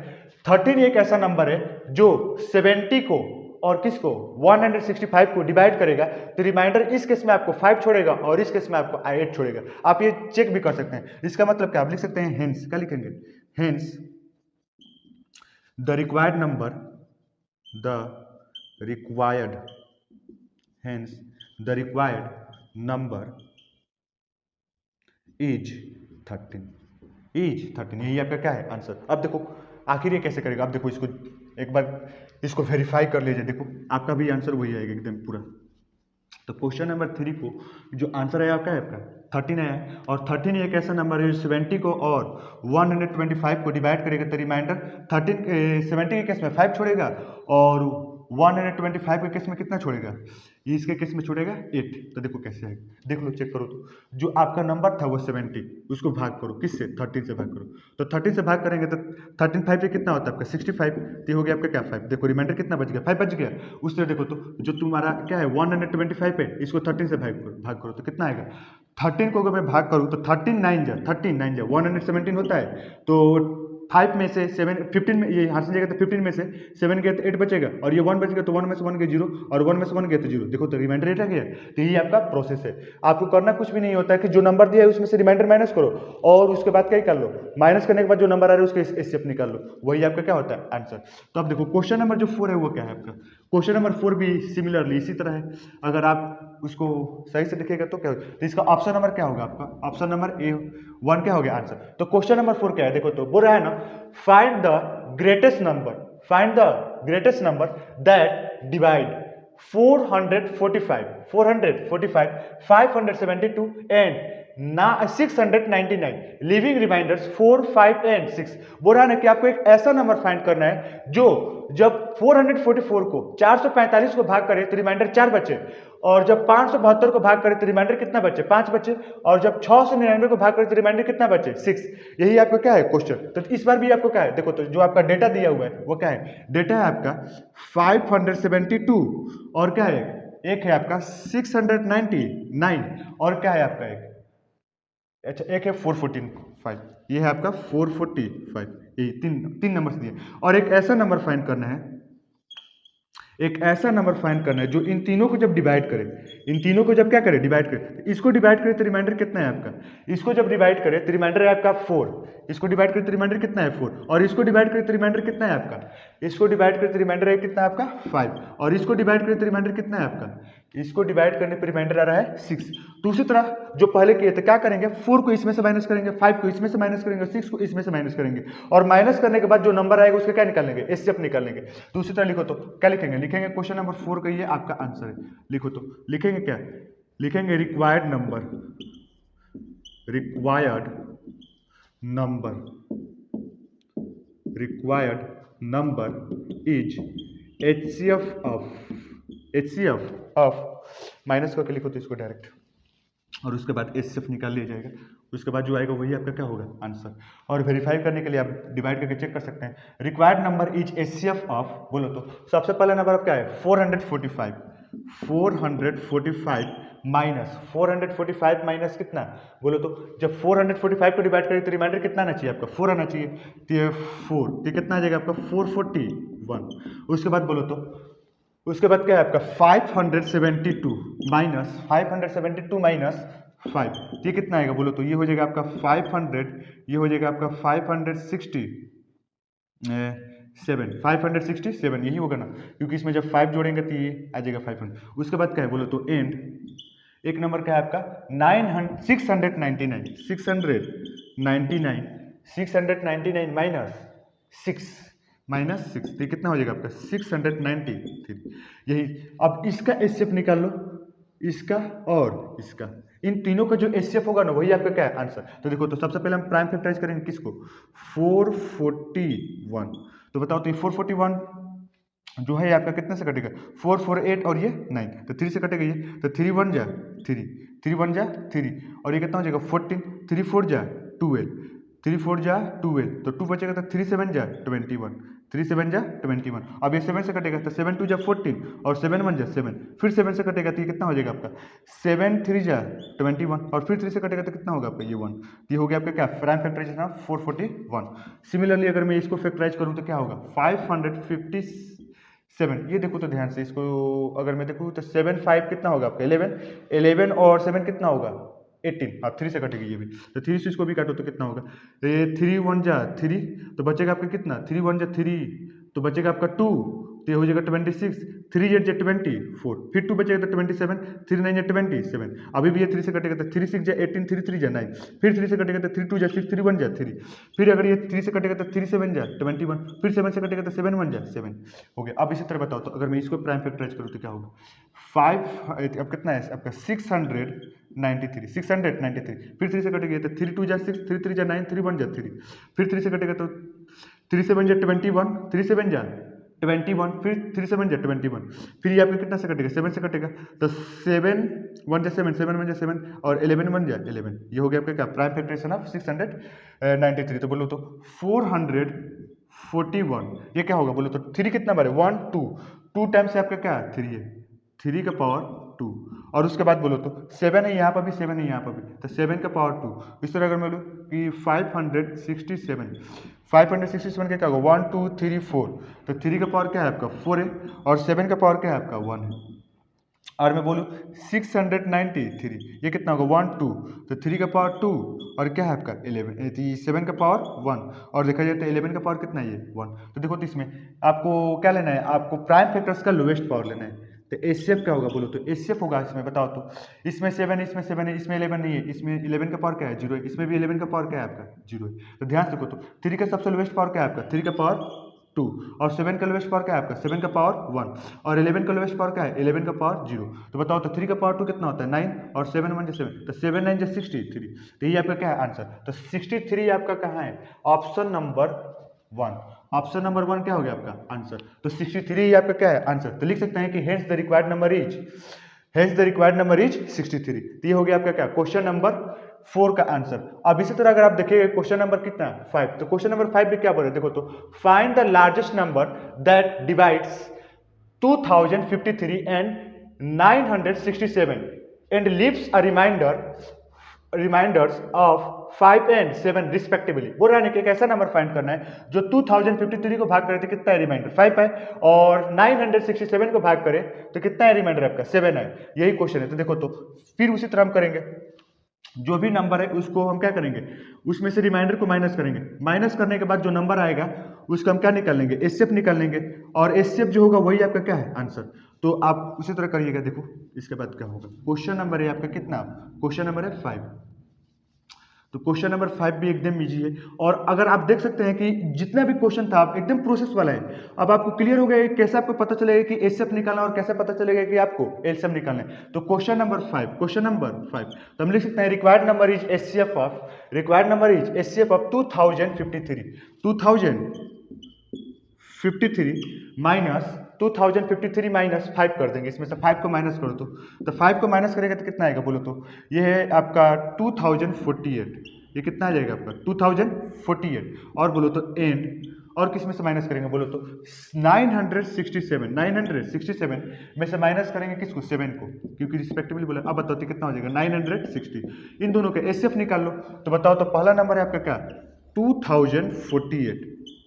13 एक ऐसा नंबर है जो 70 को और किसको 165 को डिवाइड करेगा, तो रिमाइंडर इस केस में आपको 5 छोड़ेगा और इस केस में आपको 8 छोड़ेगा। आप ये चेक भी कर सकते हैं, इसका मतलब क्या आप लिख सकते हैं हेंस, क्या लिखेंगे hence the required number, hence the required number is 13, यही आपका क्या है आंसर। अब देखो आखिर ये कैसे करेगा, अब देखो इसको एक बार इसको वेरीफाई कर लीजिए, देखो आपका भी आंसर वही आएगा एकदम पूरा। तो क्वेश्चन नंबर 3 को जो आंसर आया आपका है आपका 13 आया, और 13 एक ऐसा नंबर है जो 70 को और 125 को डिवाइड करेगा, तो रिमाइंडर 70 के केस में 5 छोड़ेगा और 125 के केस में कितना छोड़ेगा, इसके केस में छोड़ेगा 8। तो देखो कैसे है, देख लो चेक करो तो जो आपका नंबर था वो 70, उसको भाग करो किससे 13 से भाग करो, तो 13 से भाग करेंगे तो 13 5 से कितना होता है आपका 65, तो हो गया आपका क्या 5। देखो रिमाइंडर कितना बच गया 5 बच गया, उस तरह देखो तो जो तुम्हारा क्या है 125 है इसको 13 से भाग करो तो कितना आएगा 13 को अगर मैं भाग करूँ तो 13 9 जा 117 होता है, तो 5 में से 7 15 में ये यहाँ से जाएगा तो 15 में से 7 गया तो 8 बचेगा, और ये 1 बच गया तो 1 में से 1 गया 0 और 1 में से 1 गया तो 0। देखो तो रिमाइंडर 8 आ गया। तो यही आपका प्रोसेस है, आपको करना कुछ भी नहीं होता है कि जो नंबर दिया है उसमें से रिमाइंडर माइनस करो और उसके बाद क्या ही कर लो, माइनस करने के बाद जो नंबर आ रहा है उसके एचसीएफ निकाल लो, वही आपका क्या होता है आंसर। तो अब देखो क्वेश्चन नंबर जो 4 है वो क्या है आपका, क्वेश्चन नंबर 4 भी सिमिलरली इसी तरह है। अगर आप उसको सही से लिखेगा तो क्या होगा, तो इसका ऑप्शन नंबर क्या होगा आपका, ऑप्शन नंबर A1 क्या हो गया आंसर। तो क्वेश्चन नंबर 4 क्या है, देखो तो बोल रहा है ना find the greatest number that divide 445 572 and 699 leaving remainders 4 5 and 6। बोल रहा है ना कि आपको एक ऐसा नंबर फाइंड करना है जो जब 444 को 445 को भाग करे तो रिमाइंडर 4 बचे, और जब 572 को भाग करे तो रिमाइंडर कितना बचे 5 बचे, और जब 699 को भाग करे तो रिमाइंडर कितना बचे 6। यही आपका क्या है क्वेश्चन। तो इस बार भी आपको क्या है, देखो तो जो आपका डेटा दिया हुआ है वो क्या है, डेटा है आपका 572 और क्या है एक है आपका 699 और क्या है आपका अच्छा एक है 445, ये है आपका 445, ये तीन नंबर दिए, और एक ऐसा नंबर फाइंड करना है, जो इन तीनों को जब डिवाइड करे, डिवाइड करे, इसको डिवाइड करे तो रिमाइंडर कितना है आपका, इसको जब डिवाइड करे तो रिमाइंडर है आपका 4, इसको डिवाइड करे तो रिमाइंडर कितना है 4, और इसको डिवाइड करे तो रिमाइंडर कितना है आपका, इसको डिवाइड करे तो रिमाइंडर है कितना आपका 5, और इसको डिवाइड करे तो रिमाइंडर कितना है आपका इसको डिवाइड करने पर रिमाइंडर आ रहा है 6। दूसरी तरह जो पहले किए थे क्या करेंगे, 4 को इसमें से माइनस करेंगे, 5 को इसमें से माइनस करेंगे, 6 को इसमें से माइनस करेंगे और माइनस करने के बाद जो नंबर आएगा उसका क्या निकाल लेंगे, एचसीएफ निकाल लेंगे। दूसरी तरह लिखो तो क्या लिखेंगे, लिखेंगे क्वेश्चन नंबर 4 का ये आपका आंसर है। लिखो तो लिखेंगे क्या, लिखेंगे required number is HCF of minus करके लिखो तो इसको डायरेक्ट, और उसके बाद HCF निकाल लिया जाएगा। उसके बाद जो आएगा वही आपका क्या होगा, आंसर। और वेरीफाई करने के लिए आप डिवाइड करके चेक कर सकते हैं। Required number is HCF of, बोलो तो सबसे पहला नंबर आप क्या है 445 माइनस 445 माइनस कितना, बोलो तो जब 445 को डिवाइड करें तो रिमाइंडर कितना आना चाहिए आपका, 4 आना चाहिए, तो ये 4, तो कितना आ जाएगा आपका 441। उसके बाद बोलो तो उसके बाद क्या है आपका 572 माइनस 5 ये कितना आएगा, बोलो तो ये हो जाएगा आपका 500, ये हो जाएगा आपका 567 यही होगा ना, क्योंकि इसमें जब 5 जोड़ेंगे तो ये आ जाएगा 500। उसके बाद क्या है बोलो तो एंड एक नंबर क्या है आपका 699 माइनस 6 तो कितना हो जाएगा आपका 693। यही, अब इसका एचसीएफ निकाल लो, इसका और इसका, इन तीनों का जो एचसीएफ होगा ना वही आपका क्या है आंसर। तो देखो तो सबसे पहले हम प्राइम फैक्टराइज करेंगे किसको, 441। तो बताओ तो ये 441 जो है आपका कितने से कटेगा, 4 4 8 और ये 9, तो 3 से कटेगा ये, तो 3 1 जा 3 3 1 जा 3 और ये कितना हो जाएगा 14, 3 4 जा 12, 3 4 जा 12, तो 2 बचेगा तो 3 7 जा 21, 3 7 जा 21। अब ये 7 से कटेगा तो 7 2 जा 14 और 7 1 जा 7, फिर 7 से कटेगा तो ये कितना हो जाएगा आपका 7 3 जा 21 और फिर 3 से कटेगा तो कितना होगा आपका ये 1, तो ये हो गया आपका क्या प्राइम फैक्टराइजेशन ऑफ 441। सिमिलरली अगर मैं इसको फैक्टराइज करूँ तो क्या होगा 557, ये देखो तो ध्यान से इसको अगर मैं देखूँ तो 7 5 कितना होगा आपका 11 और 7 कितना होगा 18, हाँ 3 से कटेगी ये भी, तो 3 से इसको भी काटो तो कितना होगा, ये 3 1 जा 3 तो बचेगा आपका कितना 3 1 जा 3 तो बचेगा आपका 2, तो ये हो जाएगा 26, 3 8 जा 24, फिर 2 बचेगा तो 27, 3 9 जा 27, अभी भी ये 3 से कटेगा तो 3 6 जा 18, 3 3 जा 9, फिर 3 से कटेगा तो 3 2 जा 6, 3 1 जा 3, फिर अगर ये 3 से कटेगा तो 3 7 जा 21, फिर 7 से कटेगा तो 7 1 जा 7 हो गया। अब इसी तरह बताओ तो अगर मैं इसको प्राइम फैक्टराइज करूँ तो क्या होगा 5, अब कितना है आपका 693, फिर 3 से कटेगा तो 3 2 जा 6, 3 3 जा 9, 3 1 जा 3, फिर 3 से कटेगा तो 3 7 जा 21, 3 7 जा 21, फिर 3 7 जा 21, फिर ये आपका कितना से कटेगा 7 से कटेगा तो 7 1 जा 7, 7 1 जा 7 और 11 1 जा 11, ये हो गया आपका क्या प्राइम फैक्टराइजेशन ऑफ 693। तो बोलो तो 441 ये क्या होगा बोलो तो 3 कितना बार है 1 2 टाइम्स से आपका क्या 3 है, 3 का पावर 2 और उसके बाद बोलो तो 7 है यहाँ पर भी 7 है यहाँ पर भी, तो 7 का पावर 2। इस तरह अगर मैं बोलूँ कि 567 का क्या होगा 1 2 3 4, तो 3 का पावर क्या है आपका 4 है और 7 का पावर क्या है आपका 1 है। और मैं बोलूँ 693 ये कितना होगा 1 2, तो 3 का पावर 2 और क्या है आपका 11, 7 का पावर 1 और देखा जाए तो 11 का पावर कितना है ये 1। तो देखो तो इसमें आपको क्या लेना है, आपको प्राइम फैक्टर्स का लोवेस्ट पावर लेना है। तो एचसीएफ क्या होगा बोलो तो एचसीएफ होगा इसमें बताओ तो इसमें 7 है, इसमें 7 है, इसमें 11 नहीं है, इसमें 11 का पावर क्या है 0 है, इसमें भी 11 का पावर क्या है आपका 0 है। तो ध्यान से देखो तो 3 का सबसे लोवेस्ट पावर क्या है आपका 3 का पावर 2 और 7 का लोवेस्ट पावर क्या है आपका 7 का पावर 1 और 11 का लोवेस्ट पावर क्या है 11 का पावर 0। तो बताओ तो 3 का पावर 2 कितना होता है 9 और 7 1 7, तो 7 9 63, तो ये आपका क्या है आंसर। तो 63 आपका कहाँ है ऑप्शन नंबर 1, ऑप्शन नंबर 1 क्या हो गया आपका आंसर। तो 63 आपका क्या है आंसर। तो लिख सकते हैं कि hence the required number is 63। तो ये हो गया आपका क्या क्वेश्चन नंबर 4 का आंसर। अब इसी तरह अगर आप देखिए क्वेश्चन नंबर कितना 5, तो क्वेश्चन नंबर 5 में क्या बोल रहे हैं देखो तो find the largest number that divides 2053 and 967 and leaves a remainders of 5 and 7 respectively. बोल रहा है कि एक ऐसा नंबर फाइंड करना है जो 2053 को भाग करे तो कितना है रिमाइंडर 5 है और 967 को भाग करे तो कितना है रिमाइंडर आपका 7 है। यही क्वेश्चन है। तो देखो तो फिर उसी तरह हम करेंगे, जो भी नंबर है उसको हम क्या करेंगे उसमें से रिमाइंडर को माइनस करेंगे, माइनस करने के बाद जो नंबर आएगा उसका हम क्या निकाल लेंगे एचसीएफ निकाल लेंगे और एचसीएफ जो होगा वही आपका क्या है आंसर। तो आप उसी तरह करिएगा। देखो इसके बाद क्या होगा, क्वेश्चन नंबर है आपका कितना, क्वेश्चन नंबर है 5। तो क्वेश्चन नंबर 5 भी एकदम इजी है। और अगर आप देख सकते हैं कि जितना भी क्वेश्चन था आप एकदम प्रोसेस वाला है। अब आपको क्लियर हो गया कैसे आपको पता चलेगा कि एचसीएफ निकालना और कैसे पता चलेगा कि आपको एलसीएम निकालना है। तो क्वेश्चन नंबर 5, क्वेश्चन नंबर 5 तो हम लिख सकते हैं required number is HCF of, required number is HCF of 2053 minus 2053 minus 5 कर देंगे, इसमें से 5 को माइनस कर दो। तो 5 को माइनस करेगा तो कितना आएगा बोलो तो, ये है आपका 2048। ये कितना आ जाएगा आपका 2048। और बोलो तो एंड, और किस में से माइनस करेंगे बोलो तो 967 में से माइनस करेंगे किसको, 7 को, क्योंकि रिस्पेक्टिवली बोला। अब बताओ तो कितना हो जाएगा 960। इन दोनों के एचसीएफ निकाल लो। तो बताओ तो पहला नंबर है आपका क्या 2048,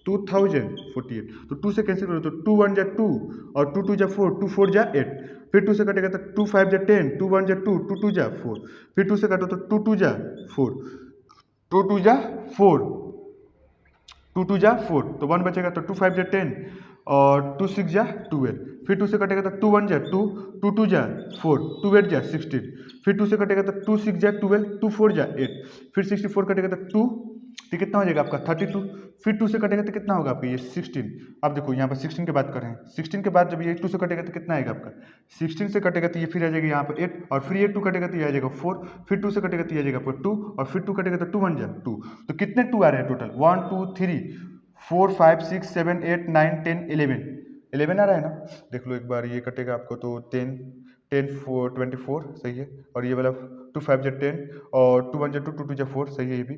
2048। तो 2 से कैंसिल करो तो 2 1 जा 2 और 2 2 जा 4, 2 4 जा 8। फिर 2 से कटेगा तो 2 5 जा 10, 2 1 जा 2, 2 2 जा 4। फिर 2 से काटो तो 2 2 जा 4, 2 2 जा 4, 2 2 जा 4। तो 1 बचेगा तो 2 5 जा 10 और 2 6 जा 12। फिर 2 से कटेगा तो 2 1 जा 2, 2 2 जा 4, 2 8 जा 16। फिर 2 से कटेगा तो 2 6 जा 12, 2 4 जा 8। फिर 64 कटेगा तो 2, तो कितना हो जाएगा आपका 32। फिर 2 से कटेगा तो कितना होगा आपका ये 16। अब देखो यहाँ पर 16 की बात कर रहे हैं, 16 के बाद जब ये 2 से कटेगा तो कितना आएगा आपका 16 से कटेगा तो ये फिर आ जाएगा यहाँ पर 8, और फिर ये 2 कटेगा तो ये आ जाएगा 4। फिर 2 से कटेगा तो ये आ जाएगा आपका 2, और फिर 2 कटेगा तो 2 1 जा 2। तो कितने 2 आ रहे हैं टोटल 1 2 3 4 5 6 7 8 9 10 11 आ रहा है ना। देख लो एक बार, ये कटेगा आपको तो 10 10 4 24 सही है। और ये वाला 2 5 जा 10 और 2 1 जा 2, 2 2 जा 4 सही है ये भी।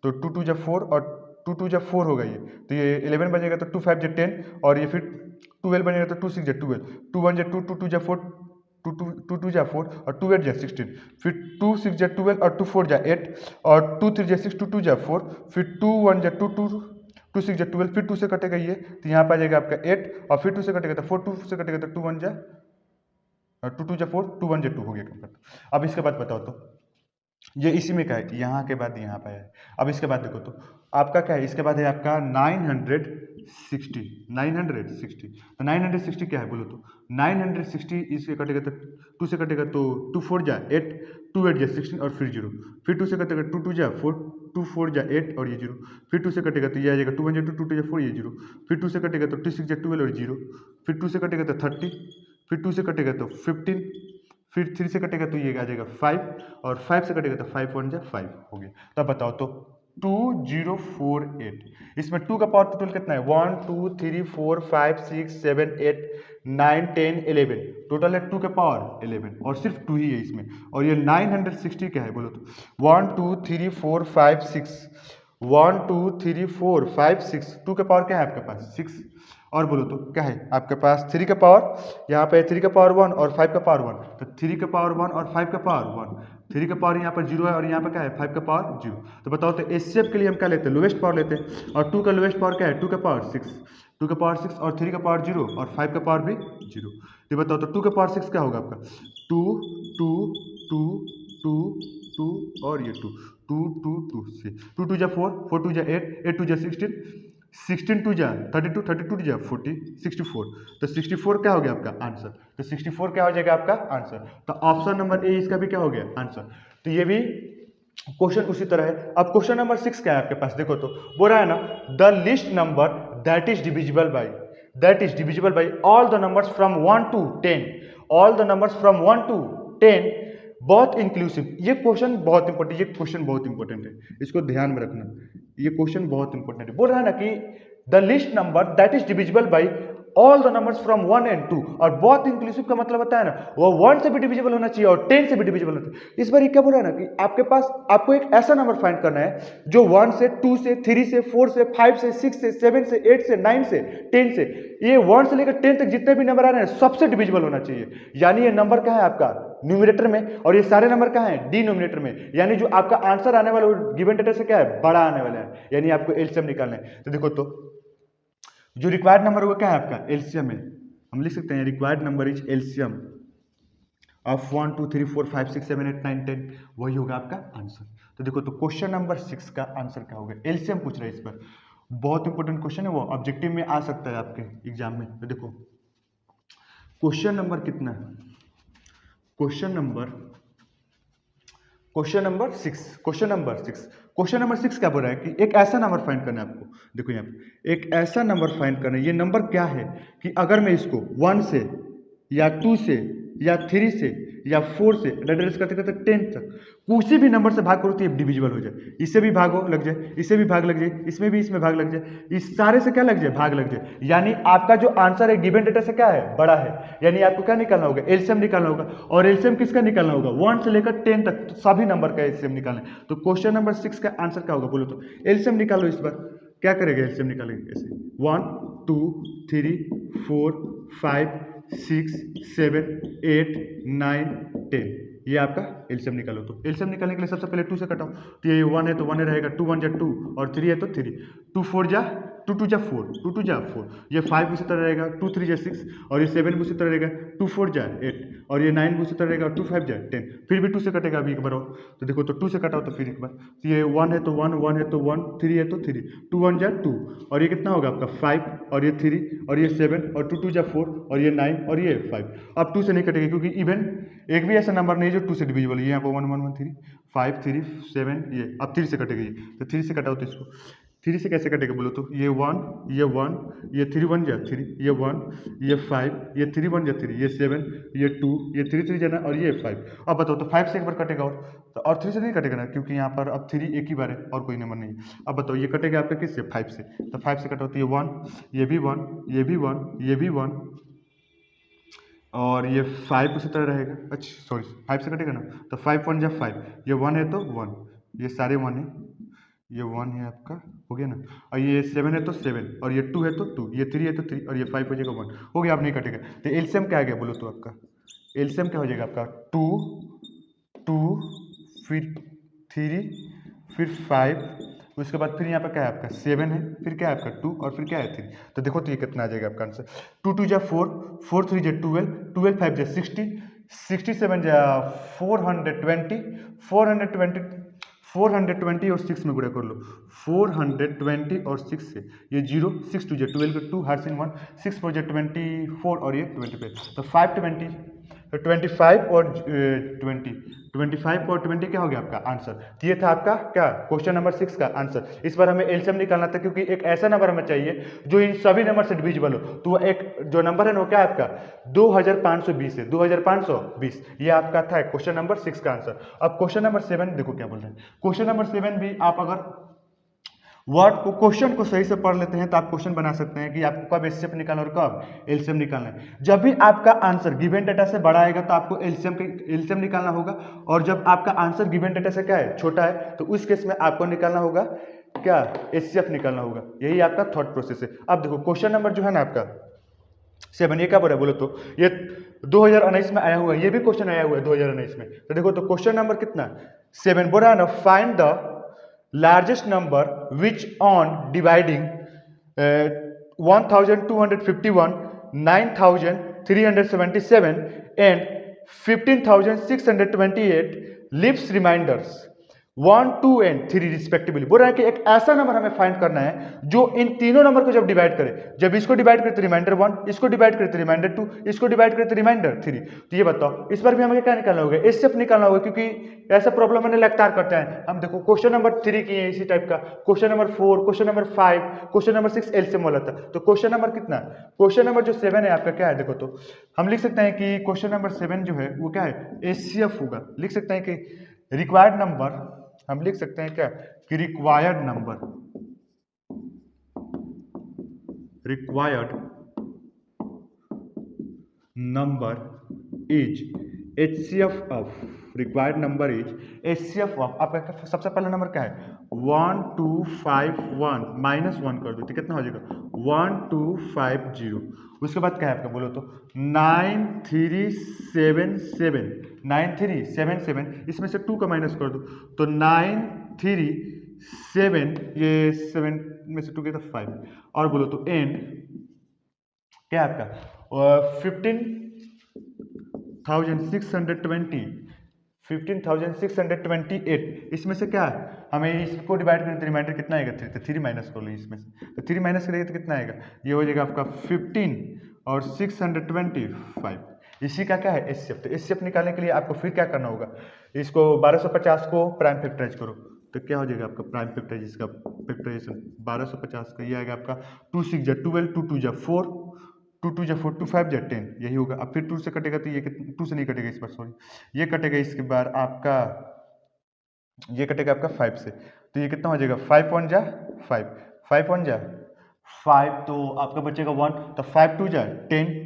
तो 2 2 जा 4 और 2 2 जा 4 होगा ये। तो ये 11 बनेगा तो 2 5 जा 10 और ये फिर 12 बनेगा तो 2 6 जा 12, 2 1 जा 2, 2 2 जा 4, 2 2 जा 4 और 2 8 जा 16। फिर 2 6 जा 12 और 2 4 जा 8 और 2 3 जा 6, 2 2 जा 4। फिर 2 1 जा 2, 2 6 जा 12। फिर 2 से कटेगा ये तो यहाँ पर आ जाएगा आपका 8, और फिर 2 से कटेगा तो 4, 2 से कटेगा तो 2 1 जा 2 2 जा 4, 2 1 जा 2 हो गया कंप्लीट। अब इसके बाद बताओ तो ये इसी में क्या है, यहाँ के बाद यहाँ पे है। अब इसके बाद देखो तो आपका क्या है, इसके बाद है आपका 960, 960। तो 960 क्या है बोलो तो 960 इससे कटेगा तो 2 से कटेगा तो 2 4 जा 8, 2 8 जा 16 और फिर 0। फिर 2 से कटेगा 2 2 जा 4, 2 4 जा 8 और ये 0। फिर 2 से कटेगा तो ये आ जाएगा 2 1 जा 2, 2 2 जा 4 ये 0। फिर 2 से कटेगा तो 2 6 जा 12 और 0। फिर 2 से कटेगा तो 30। फिर 2 से कटेगा तो 15। फिर 3 से कटेगा तो ये आ जाएगा 5, और 5 से कटेगा तो 5 1 जा 5 हो गया। तब बताओ तो 2048, इसमें 2 का पावर टोटल कितना है 1 2 3 4 5 6 7 8 9 10 11। टोटल है 2 के पावर 11 और सिर्फ 2 ही है इसमें। और ये 960 क्या है बोलो तो 1 2 3 4 5 6, 1 2 3 4 5 6, 2 के पावर क्या है आपके पास 6। और बोलो तो क्या है आपके पास 3 का पावर, यहाँ पे 3 का पावर 1 और 5 का पावर 1। तो 3 का पावर 1 और 5 का पावर 1, 3 का पावर यहाँ पर 0 है और यहाँ पर क्या है 5 का पावर 0। तो बताओ तो एचसीएफ के लिए हम क्या लेते हैं लोवेस्ट पावर लेते हैं, और 2 का लोवेस्ट पावर क्या है 2 का पावर 6, 2 का पावर 6 और 3 का पावर 0 और 5 का पावर भी 0। तो बताओ तो 2 का पावर 6 क्या होगा आपका 2 2 2 2 2 और ये 2 2 2 2 से 2 2 जा 4, 4 2 जा 8, 8 2 जा 16, 16 2 जा 32, 32 जा 40, 64। तो 64 क्या हो गया आपका आंसर। तो 64 क्या हो जाएगा आपका आंसर। तो ऑप्शन नंबर ए इसका भी क्या हो गया आंसर। तो ये भी क्वेश्चन उसी तरह है। अब क्वेश्चन नंबर 6 क्या है आपके पास, देखो तो बोल रहा है ना the list number that is divisible by all the numbers from 1 to 10, all the numbers from 1 to 10 बहुत इंक्लूसिव। ये क्वेश्चन बहुत इंपॉर्टेंट, ये क्वेश्चन बहुत इंपॉर्टेंट है, इसको ध्यान में रखना। ये क्वेश्चन बहुत इंपॉर्टेंट है। बोल रहा है ना कि the list number that is divisible by all the numbers from 1 and 2, और बहुत इंक्लूसिव का मतलब होता है ना वो 1 से भी डिविजिबल होना चाहिए और 10 से भी डिविजिबल होना चाहिए। इस बार ये क्या बोल रहा है ना कि आपके पास आपको एक ऐसा नंबर फाइंड करना है जो 1 से 2 से 3 से 4 से 5 से 6 से 7 से 8 से 9 से 10 से, ये 1 से लेकर 10 तक जितने भी नंबर आ रहे हैं सबसे डिविजिबल होना चाहिए। यानी ये नंबर क्या है आपका न्यूमरेटर में, और ये सारे नंबर कहाँ है डिनोमिनेटर में। यानी जो आपका आंसर आने वाला गिवन डेटा से क्या है बड़ा आने वाला है, यानी आपको एलसीएम निकालना है। तो देखो तो जो रिक्वायर्ड नंबर होगा क्या है आपका एलसीएम है, हम लिख सकते हैं required number is LCM of 1 2 3 4 5 6 7 8 9 10, वही होगा आपका आंसर। तो देखो तो क्वेश्चन नंबर 6 का आंसर क्या होगा, एलसीएम पूछ रहा है इस पर, बहुत इंपॉर्टेंट क्वेश्चन है, वो ऑब्जेक्टिव में आ सकता है आपके एग्जाम में। तो देखो क्वेश्चन नंबर कितना है? क्वेश्चन नंबर सिक्स क्या बोल रहा है कि एक ऐसा नंबर फाइंड करना है आपको। देखो यहाँ पे एक ऐसा नंबर फाइंड करना है। ये नंबर क्या है कि अगर मैं इसको 1 से या 2 से या 3 से या 4 से एड्रेस करते करते 10 तक किसी भी नंबर से भाग करो तो ये डिविजिबल हो जाए। इससे भी भागो लग जाए, इससे भी भाग लग जाए, इसमें भी इसमें भाग लग जाए, इस सारे से क्या लग जाए, भाग लग जाए। यानी आपका जो आंसर है गिवन डेटा से क्या है, बड़ा है। यानी आपको क्या निकालना होगा, एलसीएम निकालना होगा। और एलसीएम किसका निकालना होगा, 1 से लेकर 10 तक तो सभी नंबर का एलसीएम निकालना है। तो क्वेश्चन नंबर 6 का आंसर क्या होगा बोलो तो? एलसीएम निकालो। इस बार क्या करेगा, एलसीएम निकालेंगे ऐसे 1 2 3 4 5 6 7 8 9 10। ये आपका एलसीएम निकालो। तो एलसीएम निकालने के लिए सबसे पहले 2 से कटाओ। तो ये 1 है तो 1 रहेगा, 2 1 जा 2 और 3 है तो 3, 2 4 जा 2 2 जा 4, 2 2 जा 4, ये 5 उसी तरह रहेगा, 2 3 जा 6 और ये 7 उसी तरह रहेगा, 2 4 जा 8 और ये 9 उसी तरह रहेगा, 2 5 जा 10। फिर भी 2 से कटेगा अभी एक बार और। तो देखो तो 2 से कटाओ तो फिर एक बार। तो ये 1 है तो 1, 1 है तो 1, 3 है तो 3, 2 1 जा 2 और ये कितना होगा आपका 5 और ये 3 और ये 7 और 2 2 जा 4 और ये 9 और ये 5। अब 2 से नहीं कटेगा क्योंकि इवन एक भी ऐसा नंबर नहीं है जो 2 से डिविजिबल है। यहाँ पर 1 1 1 3 5 3 7 ये अब 3 से कटेगा। ये तो 3 से कटाओ तो इसको 3 से कैसे कटेगा बोलो तो? ये 1 ये 3 1 जा 3, ये 1 ये 5 ये 3 1 जा 3, ये 7 ये 2 ये 3 3 जाना और ये 5। अब बताओ तो 5 से एक बार कटेगा और 3 से नहीं कटेगा ना, क्योंकि यहाँ पर अब 3 एक ही बार है और कोई नंबर नहीं है। अब बताओ ये कटेगा आपका किससे, 5 से। तो 5 से कटाओ तो ये 1 ये भी 1 ये भी 1 ये भी 1 और ये 5 उसी तरह रहेगा। अच्छा सॉरी 5 से कटेगा ना, तो 5 1 जा 5, ये 1 है तो 1, ये सारे 1 है, ये 1 है आपका, हो गया ना। और ये 7 है तो 7 और ये 2 है तो 2, ये 3 है तो 3 और ये 5 हो जाएगा 1, हो गया। आप नहीं कटेगा। तो एलसीएम क्या आ गया बोलो तो? आपका एलसीएम क्या हो जाएगा आपका 2 2 फिर 3 फिर 5, उसके बाद फिर यहाँ पर क्या है आपका 7 है, फिर क्या है आपका 2 और फिर क्या है 3। तो देखो तो ये कितना आ जाएगा आपका आंसर। 2 2 जा 4, 4 3 जा 12, 12 5 जा 60, 67 जा 420, 420 और 6 में गुणा कर लो। 420 और 6 से ये 0, 6 2 जा 12 2 हर सिन 1, 6 4 जा 24 और ये 25, तो 520 तो 25 और 20 क्या हो गया आपका आंसर। तो ये था आपका क्या, क्वेश्चन नंबर 6 का आंसर। इस बार हमें एलसीएम निकालना था क्योंकि एक ऐसा नंबर हमें चाहिए जो इन सभी नंबर से डिविजिबल हो। तो एक जो नंबर है ना वो क्या है आपका 2520 है, 2520। ये आपका था क्वेश्चन नंबर 6 का आंसर। अब क्वेश्चन नंबर 7 देखो क्या बोल रहे हैं। क्वेश्चन नंबर 7 भी आप अगर वर्ड को क्वेश्चन को सही से पढ़ लेते हैं तो आप क्वेश्चन बना सकते हैं कि आपको कब एचसीएफ निकालना और कब एलसीएम निकालना है। जब भी आपका आंसर गिवन डेटा से बड़ा आएगा तो आपको एलसीएम निकालना होगा, और जब आपका आंसर गिवन डेटा से क्या है, छोटा है, तो उस केस में आपको निकालना होगा क्या, एचसीएफ निकालना होगा। यही आपका थॉट प्रोसेस है। अब देखो क्वेश्चन नंबर जो है ना आपका 7, ये क्या बोल रहा है बोलो तो? ये 2019 में आया हुआ है, ये भी क्वेश्चन आया हुआ है 2019 में। तो देखो तो क्वेश्चन नंबर कितना 7 बोल रहा है ना, find the largest number which on dividing 1251, 9377 and 15628 leaves reminders 1 2 and 3 respectively. बोल रहा है कि एक ऐसा नंबर हमें फाइंड करना है जो इन तीनों नंबर को जब डिवाइड करे, जब इसको डिवाइड करे तो रिमाइंडर 1, इसको डिवाइड करे तो रिमाइंडर 2, इसको डिवाइड करे तो रिमाइंडर 3। तो ये बताओ इस बार भी हमें क्या निकालना होगा, एचसीएफ निकालना होगा, क्योंकि ऐसा प्रॉब्लम मैंने लगातार करते हैं हम। देखो क्वेश्चन नंबर 3 की है इसी टाइप का, question number 4, question number 5, question number 6 LCM वाला था। तो क्वेश्चन नंबर कितना, क्वेश्चन नंबर जो 7 है आपका क्या है, देखो तो हम लिख सकते हैं कि क्वेश्चन नंबर 7 जो है वो क्या है, एचसीएफ होगा। लिख सकते हैं कि रिक्वायर्ड नंबर, हम लिख सकते हैं क्या कि required number is HCF of, required number is HCF of. आपका सबसे पहला नंबर क्या है 1251 माइनस 1 कर दो तो कितना हो जाएगा 1250। उसके बाद क्या है आपका बोलो तो 9377, इसमें से 2 का माइनस कर दो तो 937, ये 7 में से 2 के तो 5, और बोलो तो एंड क्या है आपका 15,628, इसमें से क्या है, हमें इसको डिवाइड करें तो रिमाइंडर कितना आएगा 3, तो 3 माइनस कर लो इसमें से, तो 3 माइनस करेंगे तो कितना आएगा, ये हो जाएगा आपका 15 और 625। इसी का क्या है एचसीएफ। तो एचसीएफ निकालने के लिए आपको फिर क्या करना होगा, इसको 1250 को प्राइम फैक्टराइज करो तो क्या हो जाएगा आपका प्राइम फैक्टराइज, इसका फैक्टराइजेशन 1250 का ये आएगा आपका 2 6 जा 12, 2 2 जा 4, 2 2 जा 4, 2 5 जा 10, यही होगा। अब फिर 2 से कटेगा तो ये 2 से नहीं कटेगा इस बार, सॉरी, ये कटेगा इसके बाद आपका, ये कटेगा आपका 5 से, तो ये कितना हो जाएगा 5 1 जा 5, 5 1 जा 5, तो आपका बचेगा 1, तो 5 2 जा 10,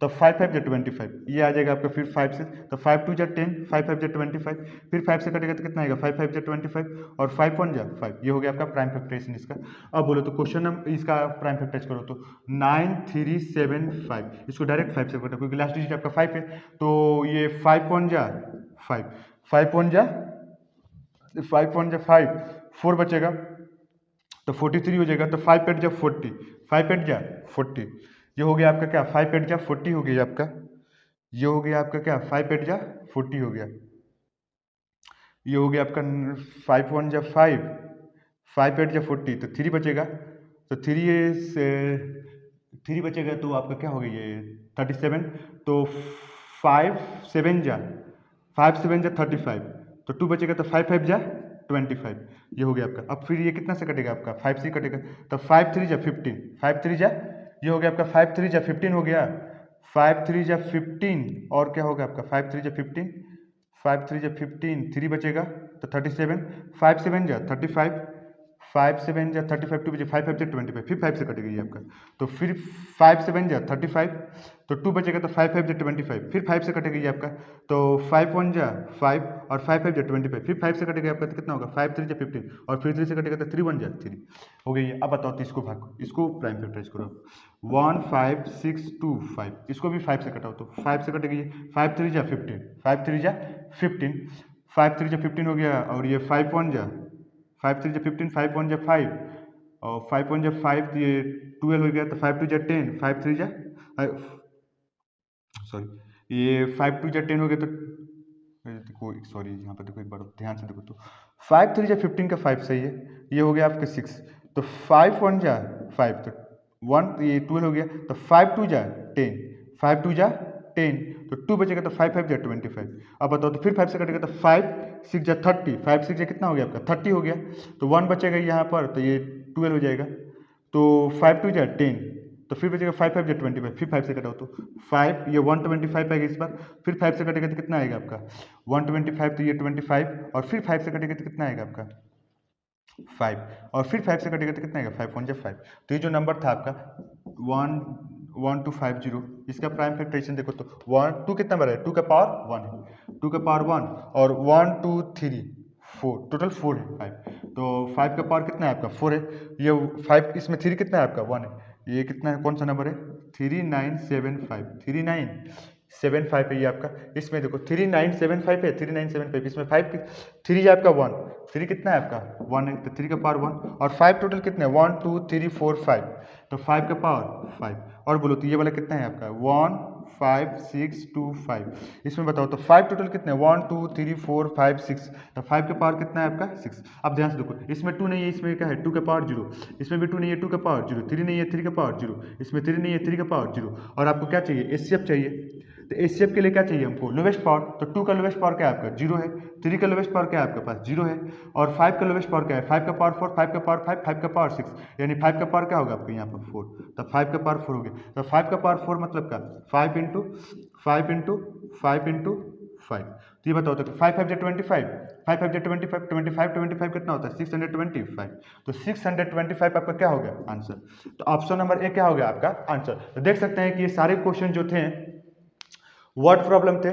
तो 5 5 जा 25, ये आ जाएगा आपका फिर 5 से, तो 5 2 जा 10, 5 5 जा 25, फिर 5 से कटेगा तो कितना आएगा 5 5 जा 25 और 5 1 जा 5, ये हो गया आपका प्राइम फैक्टराइजेशन इसका। अब बोलो तो क्वेश्चन हम इसका प्राइम फैक्टराइज करो तो 9375, इसको डायरेक्ट 5 से कटो क्योंकि लास्ट डिजिट आपका 5 है, तो ये 5 1 जा 5, 5 1 जा 5 1 जा 5, 4 बचेगा तो 43 हो जाएगा, तो 5 8 जा 40, 5 8 जा 40, ये हो गया आपका क्या 5 8 जा 40 हो गया आपका, ये हो गया आपका क्या 5 8 जा 40 हो गया, ये हो गया आपका 5 1 जा 5, 5 8 जा 40, तो 3 बचेगा, तो 3 बचेगा तो आपका क्या हो गया ये 37, तो 5 7 जा 35, तो 2 बचेगा, तो 5 5 जा 25, ये हो गया आपका। अब फिर ये कितना से कटेगा आपका 5 से कटेगा, तो 5 3 जा 15, 5 3 जा, ये हो गया आपका 5 3 जा 15 हो गया, 5 3 जा 15 और क्या होगा आपका 5 3 जा 15, 5 3 जा 15, 3 बचेगा तो 37, 5 7 जा 35, 5 7 जा 35, 2 बचे 5 5 जा 25, फिर 5 से कटेगा ये आपका, तो फिर 5 7 जा 35, तो 2 बचेगा तो 5 5 जा 25, फिर 5 से कटेगा ये आपका, तो 5 1 जा 5 और 5 5 जा 25, फिर 5 से कटेगा आपका तो कितना होगा 5 3 जा 15 और फिर 3 से कटेगा तो 3 1 जा 3 हो गई है। अब बताओ तो इसको भागो, इसको प्राइम फैक्टराइज करो, 1 5 6 2 5, इसको भी 5 से कटाओ तो 5 से कटेगा ये 5 3 जा 15, 5 3 जा 15, 5 3 जा 15 हो गया, और ये 5 1 जा 5 3 जा 15, 5 1 जा 5 और 5 1 जा 5, तो ये 12 हो गया, तो 5 2 जा 10, 5 3 जा सॉरी ये 5 2 जा 10 हो गया, तो देखो सॉरी यहाँ पर देखो एक बार ध्यान से देखो, तो 5 3 जा 15 का 5 सही है, ये हो गया आपका 6, तो 5 1 जा 5, तो 1 ये 12 हो गया, तो 5 2 जा 10, 5 2 जा 10, तो 2 बचेगा तो 5 5 जा 25। अब बताओ तो फिर 5 से कटेगा तो 5 6 जा 30, 5 6 जा कितना हो गया आपका 30 हो गया, तो 1 बचेगा यहाँ पर, तो ये 12 हो जाएगा, तो 5 2 जा 10, तो फिर बचेगा 5 5 जा 25, फिर 5 से कटाओ तो 5, ये 125 आएगा इस बार, फिर 5 से कटेगा तो कितना आएगा आपका 125, तो ये 25 और फिर 5 से कटेगा तो कितना आएगा आपका 5 और फिर 5 से कटेगा तो कितना आएगा 5 1 जा 5, तो ये जो नंबर था आपका 11250, इसका प्राइम फैक्टराइजेशन देखो तो 1 2 कितना नंबर है 2 का पावर 1 है, 2 का पावर 1 और 1 2 3 4, टोटल 4 है 5, तो 5 का पावर कितना है आपका 4 है, ये 5 इसमें 3 कितना है आपका 1 है, ये कितना है कौन सा नंबर है 3975, 3975 है ये आपका, इसमें देखो 3975 है, 3975 इसमें 5 3 है आपका 1, 3 कितना है आपका 1 है, तो 3 का पावर 1 और 5 टोटल कितने 1 2 3 4 5, तो 5 का पावर 5 और बोलो तो ये वाला कितना है आपका 1 5 6 2 5, इसमें बताओ तो 5 टोटल कितने 1 2 3 4 5 6, तो 5 का पावर कितना है आपका 6। अब ध्यान से देखो इसमें 2 नहीं है, इसमें क्या है 2 का पावर 0, इसमें भी 2 नहीं है 2 का पावर 0, 3 नहीं है 3 का पावर 0, इसमें 3 नहीं है 3 का पावर 0, और आपको क्या चाहिए एचसीएफ चाहिए, तो एचसीएफ के लिए क्या चाहिए हमको लोवेस्ट पावर, तो 2 का लोवेस्ट पावर क्या है आपका 0 है, 3 का लोवेस्ट पावर क्या है आपके पास 0 है, और 5 का लोवेस्ट पावर क्या है 5 का पावर 4, 5 का पावर 5, 5 का पावर 6, यानी 5 का पावर क्या होगा आपके यहाँ पर 4, तो 5 का पावर 4 हो गया, तो 5 का पावर 4 मतलब क्या 5 इंटू 5 इंटू 5 इंटू 5, तो ये बताओ तो 5 5 जा 25, 5 5 जा 25, 25 25 कितना होता है 625, तो 625 आपका क्या हो गया आंसर, तो ऑप्शन नंबर ए क्या हो गया आपका आंसर। तो देख सकते हैं कि ये सारे क्वेश्चन जो थे वर्ड प्रॉब्लम थे,